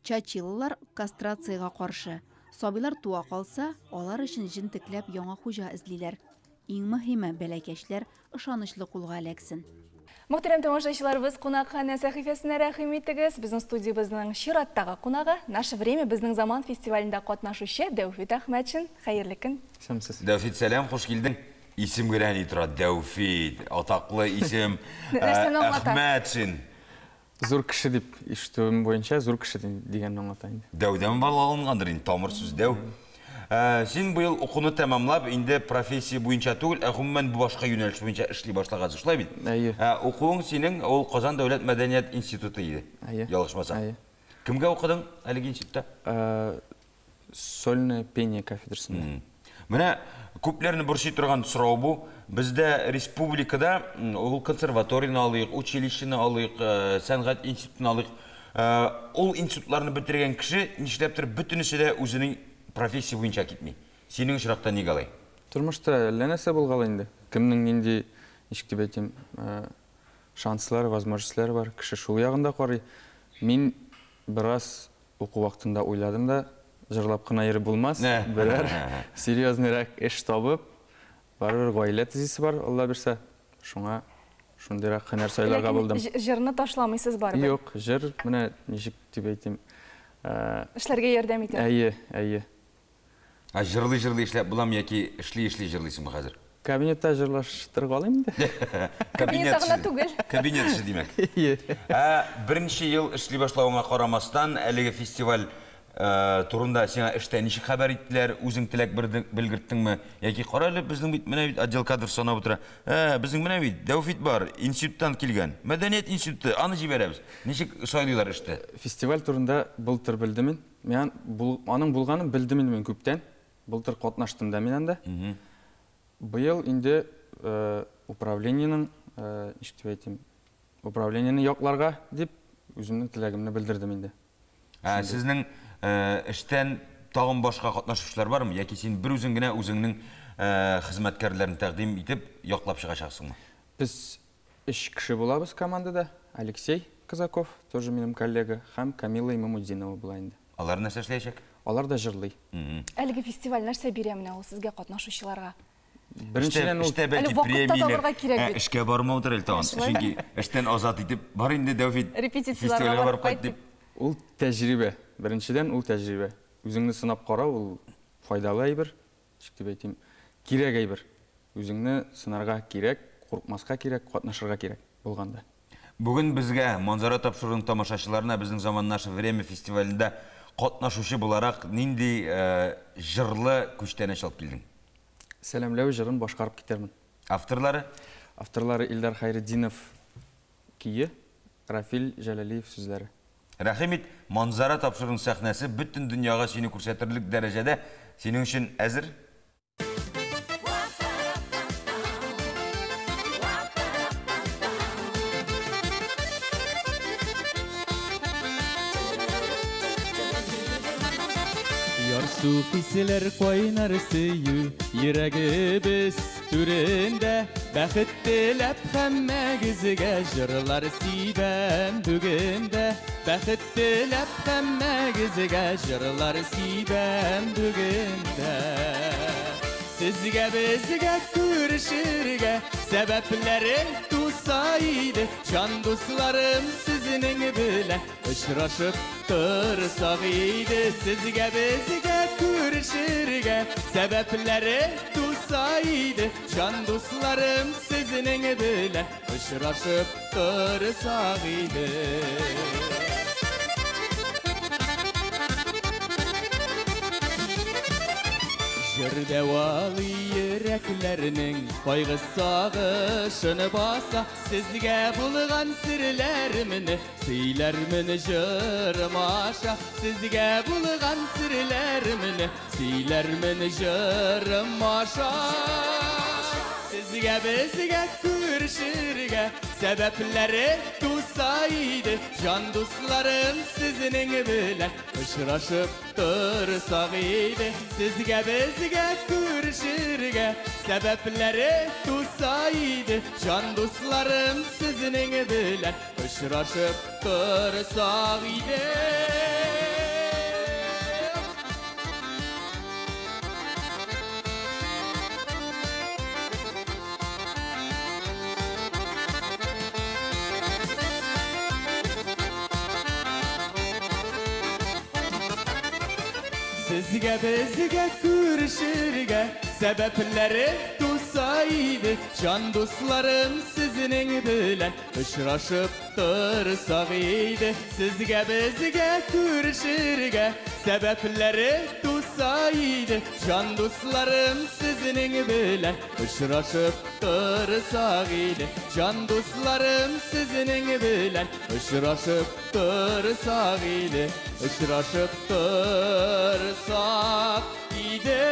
Чачилалар кастрацияга каршы. Сабилар туа калса, алар өчен җентекләп яңа хуҗа эзлиләр. Иң мөһиме бәләкәчләр ышанычлы кулга эләксен. Мөхтәрәм тамашачыларыбыз, кунакханә сәхифәсенә рәхим итегез. Безнең студиябызның чираттагы кунагы, Наше время безнең заман фестивалендә катнашучы Дәүфит Әхмәтшин. Хәерле көн. Дәүфит, сәлам, хош килдең. Исем генә тора, Дәүфит, атаклы исем Әхмәтшин. Зур кеше дип ишетүем буенча зур кеше дигәнне аңлата инде. Дәүдән балалангандыр инде, тамыр сүз Дәү. Син быел укуны тәмамлап, инде профессия буенча түгел, гомумән башка юнәлеш буенча эшли башлагансың, шулай бит? Әйе. Укуың синең ул Казан дәүләт мәдәният институты иде. Әйе. Ялгышмасам. Әйе. Кемгә укыдың әлеге институтта? Сольное пение кафедрасында. Менә күпләрне борчый торган сорау бу. Бездә республикада ул консерваторияны алыйк, училищены алыйк, сәнгать институтын алыйк. Ул институтларны бетергән кеше нишләптер бөтенесе дә үзенең профессия буенча китми. Синең очракта ник алай? Тормышта ләнәсе булган инде. Кемнең нинди, ничек дип әйтим, шанслар, возможностьлар бар. Кеше шул ягында карый. Мин бераз уку вакытында уйладым да, җырлап кына йөреп булмас. Берәр серьезныйрак эш табып, барыбер гаилә төзисе бар, Алла бирсә. Шуңа шундыйрак һөнәр сайларга булдым. Җырны ташламыйсыз барыбер. Юк, җыр менә ничек дип әйтим, эшләргә ярдәм итә. Әйе. Җырлый эшләп булам яки эшли җырлыйсыңмы хәзер? Кабинетта җырлаштырга алам инде. Кабинетта түгел. Кабинет эше димәк. Беренче ел эшли башлавыңа карамастан, әлеге фестиваль турында сиңа эштән ничек хәбәр иттеләр, үзең теләк белгерттеңме? Яки кара әле безнең бит менә бит отдел кадр санап утыра. Безнең менә бит Дәүфит бар, институттан килгән. Мәдәният институты, аны җибәрәбез. Ничек сайлыйлар эште? Фестиваль турында былтыр белдем мин. Мен аның булганын белдем мин күптән. Былтыр катнаштым да мин анда. Быел инде управлениенең, ничек дип әйтим, управлениене якларга дип үземнең теләгемне белдердем инде. Сезнең эштән тагын башка катнашучылар бармы? Яки син бер үзең генә үзеңнең хезмәткәрләрен тәкъдим итеп яклап чыгачаксыңмы? Без 3 кеше булабыз командада. Алексей Казаков, тоже минем коллега, һәм Камила Имамуддинова була инде. Алар нәрсә эшләячәк? Алар да җырлый. Әлеге фестиваль нәрсә бирә менә ул сезгә катнашучыларга? Беренчедән ул премиялар эшкә бармаудыр әле тагын. Чөнки эштән азат итеп, бар инде Дәүфит фестивальгә барып кайт дип. Ул тәҗрибә. Беренчедән ул тәҗрибә. Үзеңне сынап карау ул файдалы әйбер. Ничек дип әйтим, кирәк әйбер. Үзеңне сынарга кирәк, курыкмаска кирәк, катнашырга кирәк булганда. Бүген безгә манзара тапшыруның тамашачыларына безнең заман Наше время фестивалендә катнашучы буларак нинди җырлы күчтәнәч алып килдең? Сәламләү җырын башкарып китермен. Авторлары? Авторлары Илдар Хайретдинов кие, Рафил Җәләлиев сүзләре. Рәхимит, манзара тапшыруның сәхнәсе бөтен дөньяга сине күрсәтерлек дәрәҗәдә. Синең өчен әзер? Sufisiler koynar suyu yüreğimiz türünde Bəxit dilep həmməyizgə jırlar sibən bugündə Bəxit dilep həmməyizgə jırlar sibən bugündə Sizgə bizgə görüşürgə Səbəbləri tutsaydı Can dostlarım sizinin bilə Uçraşıp dursak idi Sizgə bizgə görüşürgə Səbəbləri tutsaydı Can dostlarım sizinin bilə Uçraşıp dursak idi Jırdevalı yüreklerinin Koyğı sağışını basa Sizge bulgan sirlerimini Siylermini jırmaşa Sizge bulgan sirlerimini Siylermini jırmaşa Sizge bizge görüşürge Sebepleri tutsaydı Can dostlarım sizinin bilen Uçraşıp dursak idi Sizge bizge görüşürge Sebepleri tutsaydı Can dostlarım sizinin bilen Uçraşıp dursak idi Sizge bizge görüşürge Sebepleri tutsaydı Can dostlarım sizinin bilen Uçraşıp dursak idi Sizge bizge görüşürge Sebepleri tutsaydı Can dostlarım sizinin bilen Uçraşıp dursak idi Can dostlarım sizinin bilen Uçraşıp dursak idi Uçraşıp dursak idi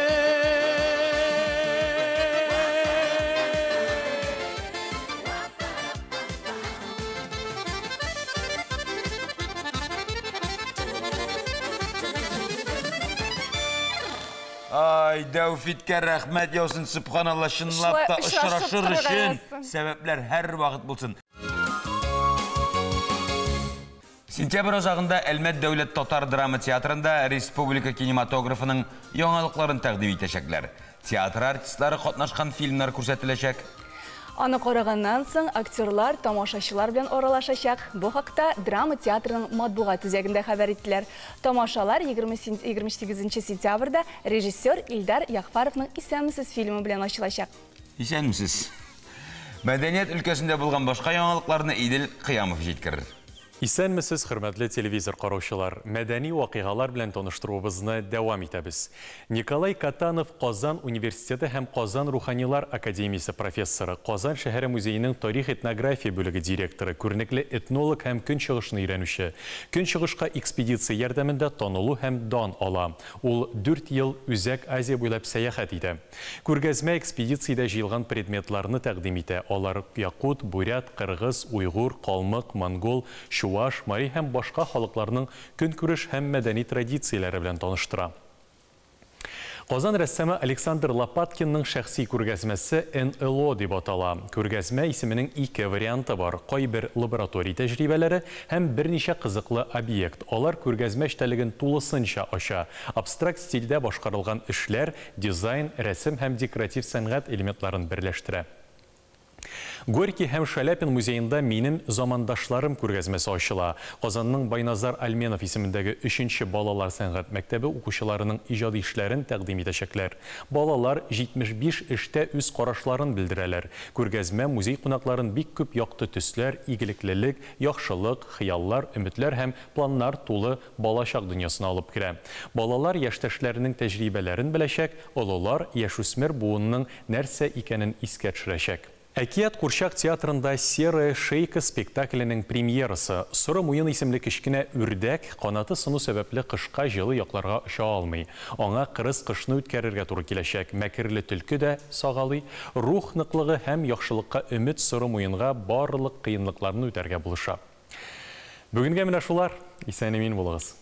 Ay, Davfitke rahmet olsun, subhanallah, şınlap da ışıraşır için sebepler her vakit bulsun. Sentyabr ozağında Elmet Devlet Tatar Drama Teatrında Respublika kinematografının yanılıklarını təqdim etəcəklər. Teatr artistləri qatnaşqan filmler күрсәтеләчәк. Аны қарағаннан соң актерлар, тамашашылар белән аралашачак. Бу хакта драма театрының матбугат үзәгендә хәбәр иттеләр. Тамашалар 28 сентябрьдә режиссер Илдар Яхфаровның «Исәнмесез» фильмы белән ачылачак. Исәнмесез. Мәдәният өлкәсендә булган башка яңалыкларны Идел Кыямов җиткерер. Исәнмесез, хөрмәтле телевизор караучылар, мәдәни вакыйгалар белән таныштыруыбызны дәвам итәбез. Николай Катанов Казан университеты һәм Казан Руханилар академиясе профессоры, Казан шәһәре музеенең тарих-этнография бүлеге директоры, күренекле этнолог һәм көнчыгышны өйрәнүче. Көнчыгышка экспедиция ярдәмендә танылу һәм дан ала. Ул 4 ел Үзәк Азия буйлап сәяхәт итә. Күргәзмә экспедициядә җыелган предметларны тәкъдим итә. Алар якут, бурят, кыргыз, уйгур, калмык, монгол, Шуаш, Мари һәм башка халыкларның көнкүреш һәм мәдәни традицияләре белән таныштыра. Казан рәссамы Александр Лопаткинның шәхси күргәзмәсе НЛО дип атала. Күргәзмә исеменең 2 варианты бар. Кайбер лаборатория тәҗрибәләре һәм берничә кызыклы объект. Алар күргәзмә эштәлеген тулысынча ача. Абстракт стильдә башкарылган эшләр, дизайн, рәсем һәм декоратив сәнгать элементларын берләштерә. Горький һәм Шаляпин музейында минем замандашларым күргәзмәсе ачыла. Казанның Байназар Альменов исемендәге 3-нче балалар сәнгать мәктәбе укучыларының иҗади эшләрен тәкъдим итәчәкләр. Балалар 75 эштә үз карашларын белдерәләр. Күргәзмә музей кунакларын бик күп якты төсләр, игелеклелек, яхшылык, хыяллар, өметләр һәм планнар тулы балачак дөньясына алып керә. Балалар яшьтәшләренең тәҗрибәләрен беләчәк, олылар яшүсмер буынның нәрсә икәнен искә төшерәчәк. Әкият Курчак театрында «Серая шейка» спектакленең премьерасы. Соры муен исемле кечкенә үрдәк канаты сыну сәбәпле кышка җылы якларга оча алмый. Аңа кырыс кышны үткәрергә туры киләчәк. Мәкерле төлке дә сагалый. Рух ныклыгы һәм яхшылыкка өмет соры муенга барлык кыенлыкларны үтәргә булыша. Бүгенгә менә шулар. Исән-имин булыгыз.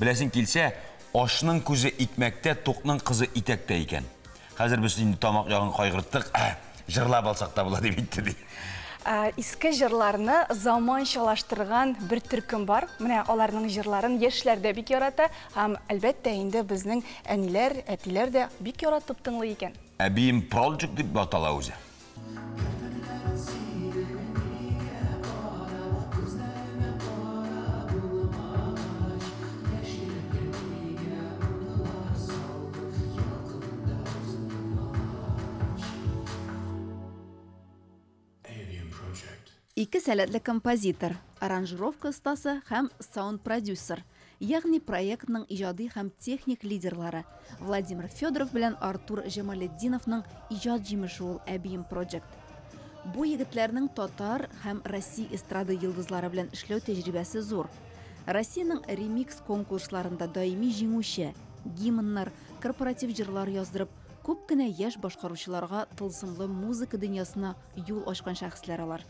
Білесің келсе, ашның көзі икмәктә, тоқның қызы итәктә екен. Қазір біз енді тамақ яғын қайғырттық, жырлап алсақ та болады деп етті де. Иске жырларны заманчалаштырган bir төркем бар. Менә аларның жырларын яшьләр дә бик ярата, һәм әлбәттә инде безнең әниләр, әтиләр дә бик яратып тыңлый икән. Әбием Пролчук дип атала үзе. Ике сәләтле композитор, аранжировка остасы һәм саунд-продюсер, ягъни проектның иҗади һәм техник лидерлары Владимир Федоров белән Артур Җамалетдиновның иҗат җимеше ул Әбием Project. Бу егетләрнең татар һәм Россия эстрада йолдызлары белән эшләү тәҗрибәсе зур. Россиянең ремикс конкурсларында даими җиңүче, гимннар, корпоратив җырлар яздырып, күп кенә яшь башкаручыларга тылсымлы музыка дөньясына юл ачкан шәхесләр алар.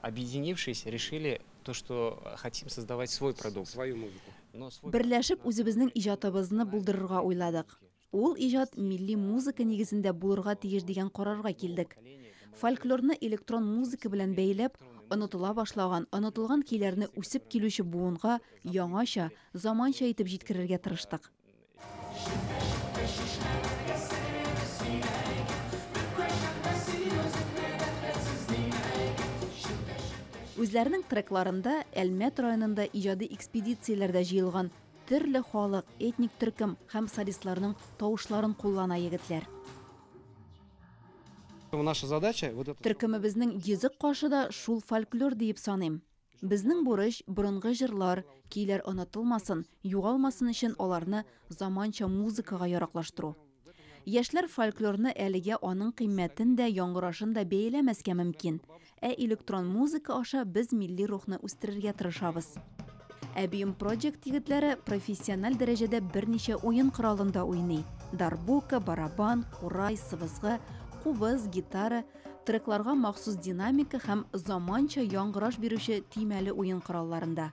Объединившись, решили то, что хотим создавать свой продукт, свою музыку. Берләшеп үзебезнең иҗатыбызны булдырырга уйладык. Ул иҗат милли музыка нигезендә булырга тиеш дигән карарга килдек. Фольклорны электрон музыка белән бәйләп, онытыла башлаган, онытылган көйләрне үсеп килүче буынга яңача, заманча итеп җиткерергә тырыштык. Үзләренең трекларында Әлмәт районында иҗади экспедицияләрдә җыелган төрле халык, этник төркем һәм солистларның тавышларын куллана егетләр. Наша задача Төркемебезнең йөзек кашы да шул фольклор дип саныйм. Безнең бурыч борынгы җырлар, көйләр онытылмасын, югалмасын өчен аларны заманча музыкага яраклаштыру. Яшьләр фольклорны әлегә аның кыйммәтен дә, яңгырашын да бәяләмәскә мөмкин. Электрон музыка аша без милли рухны үстерергә тырышабыз. Әбием Project егетләре профессиональ дәрәҗәдә берничә уен коралында уйный. Дарбука, барабан, курай, сыбызгы, кубыз, гитара, трекларга махсус динамика һәм заманча яңгыраш бирүче тимәле уен коралларында.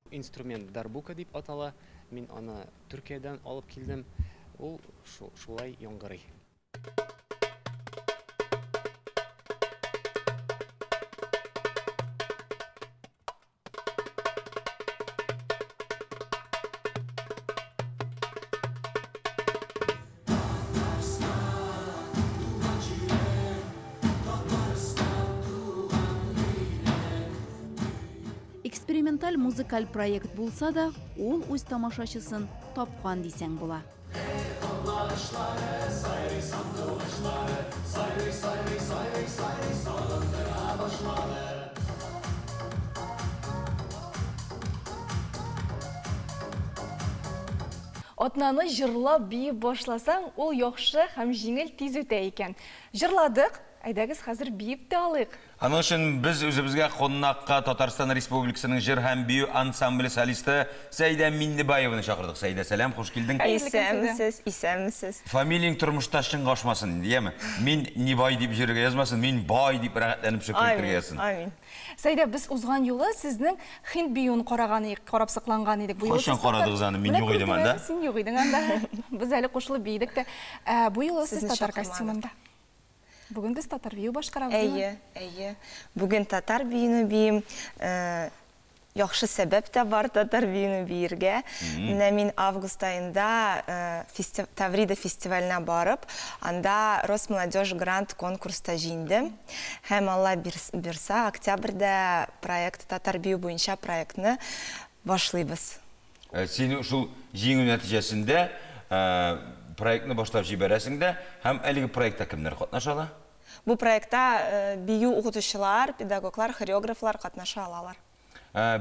Инструмент дарбука дип атала. Мин аны Төркиядән алып килдем. Ул шулай яңгырый. Эксперименталь музыкаль проект булса да, ул үз тамашачысын тапкан дисәң була. Атнаны җырлап бии башласаң, ул яхшы һәм җиңел тиз үтә икән. Җырладык, әйдәгез хәзер биеп тә алыйк. Аның өчен без үзебезгә қонаққа Татарстан Республикасының җыр һәм бию ансамбле солисты Сәйдә Миннебаеваны чакырдык. Сәйдә, сәлам, хуш килдең. Исәнмесез. Фамилияң тормышта чынга ашмасын, диеме? Мин Нибай дип җиргә язмасын, мин Бай дип рәхәтләнеп шөкертергә язсын. Амин. Сәйдә, без узган юлы сезнең Һинд биюын карап сакланган идек. Бу юлы Кайчан карадыгыз аны? Мин юк идем анда. Син юк идең анда. Без әле кушылып биедек тә. Бу юлы сез татар костюмында. Бүген без татар бию башкарабыз. Әйе. Бүген татар биюне бием. Яхшы сәбәп тә бар татар биюне биергә. Менә мин август айында Таврида фестиваленә барып, анда Росмолодежь грант конкурста җиңдем. Һәм Алла бирсә, октябрьдә проект татар бию буенча проектны башлыйбыз. Син шул җиңү нәтиҗәсендә проектны башлап җибәрәсең дә, һәм әлеге проектта кемнәр катнаша? Бу проектта бию укытучылар, педагоглар, хореографлар катнаша алалар.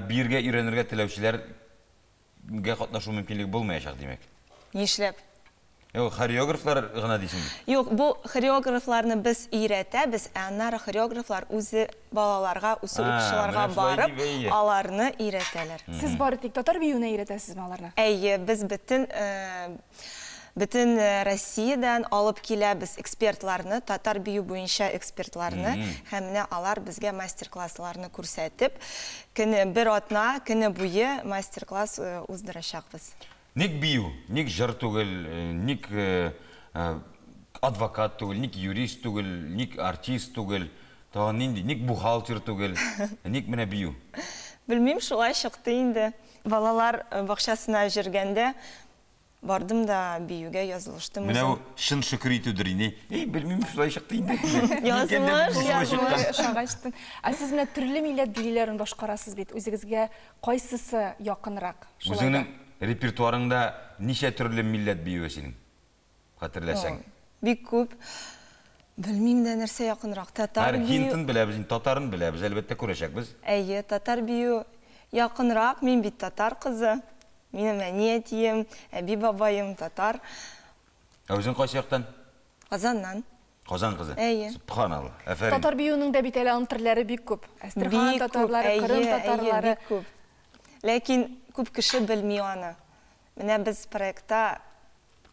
Биргә өйрәнергә теләүчеләргә катнашу мөмкинлеге булмаячак димәк. Нишләп? Хореографлар гына дисең. Юк, бу хореографларны без өйрәтәбез, аннары хореографлар үзе балаларга, үзе укучыларга барып, аларны өйрәтәләр. Сез бары тик татар биюне өйрәтәсезме аларны? Әйе, без бөтен Бүтін Россиядан алып келебіз экспертларны, татар бию буенча экспертларны, һәм менә алар безгә мастер-классларны күрсәтеп, бер атна, көне буе мастер-класс уздырачакбыз. Ник бию, ник жыр түгел, ник адвокат түгел, ник юрист түгел, ник артист түгел, ник бухгалтер түгел, ник менә бию? Белмим, шулай чыкты инде. Балалар бакчасына жүргәндә бардым да биюгә язылыштым. Менә шын шөкри түдер, белмим, шулай чыкты инде. Шагачтың. Сез менә төрле милләт биләләрен башкарасыз бит. Үзегезгә кайсысы якынрак? Үзеңнең репертуарыңда ничә төрле милләт биюе синең? Хәтерләсәң. Бик күп. Белмим дә нәрсә якынрак. Татар бию. Хинтын беләбез, татарын беләбез, әлбәттә күрәчәкбез. Әйе, татар бию якынрак. Мин бит татар кызы. Минем әниятием, әби бабаем татар. Үзең кайсы яктан? Казаннан. Казан кызы. Әйе. Субханалла. Афәрин. Татар биюнең дә бит әле төрләре бик күп. Әстерхан татарлары, Кырым татарлары. Бик күп. Ләкин күп кеше белми аны. Менә без проектта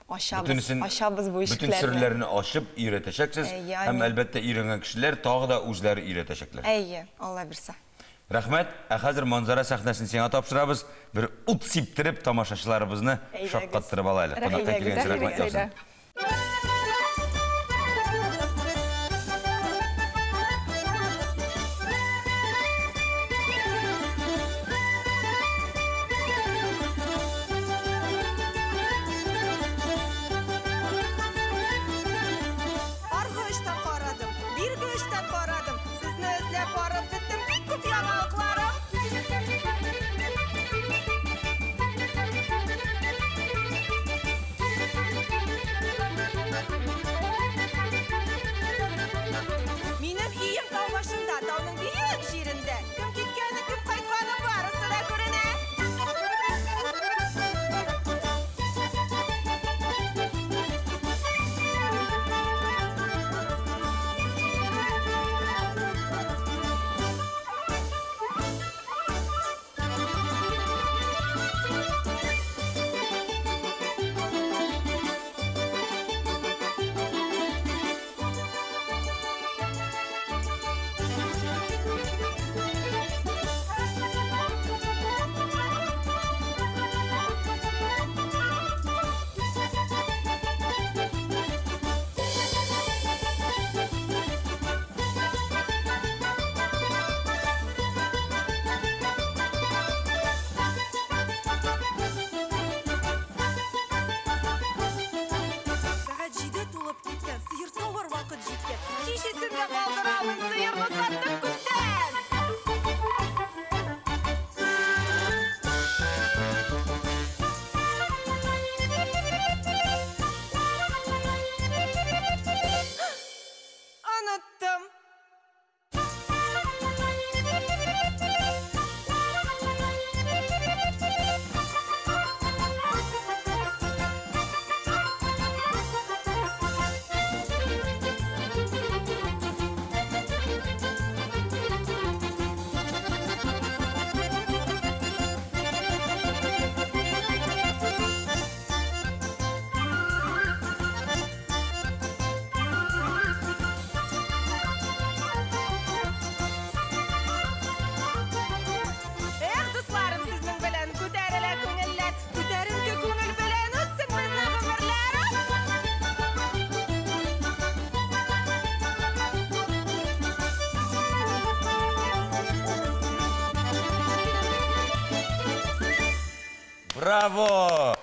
ашабыз бу ишекләрне. Bütün серләрне ачып өйрәтәчәксез, һәм әлбәттә өйрәнгән кешеләр тагы да үзләре өйрәтәчәкләр. Әйе, Алла бирсә. Рәхмәт. Хәзер манзара сәхнәсен сиңа тапшырабыз. Бер ут сиптереп тамашачыларыбызны шаккаттырып алайлы. Кунакка килгән рәхмәт ясый. Браво!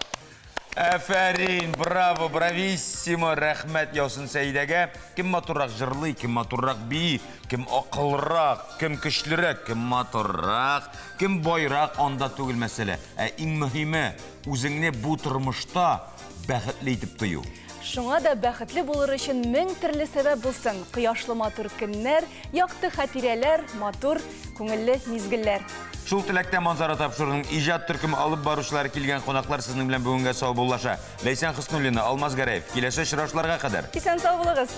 Афәрин, браво, брависсимо, рәхмәт яусын Сәйдәгә. Кем матуррак жырлый, кем матуррак бии, кем акылрак, кем көчлерәк, кем матуррак, кем байрак, анда түгел мәсьәлә. Иң мөһиме, үзеңне бу тормышта бәхетле итеп тою. Шуңа да бәхетле булыр өчен мең төрле сәбәп булсын. Кояшлы матур көннәр, якты хатирәләр, матур, күңелле мизгелләр. Шул теләктә манзара тапшыруның иҗат төркеме алып баручылары килгән кунаклар сезнең белән бүгенгә сау буллаша. Ләйсән Хыснуллина, Алмаз Гәрәев. Киләсе очрашларга кадәр. Исән сау булыгыз.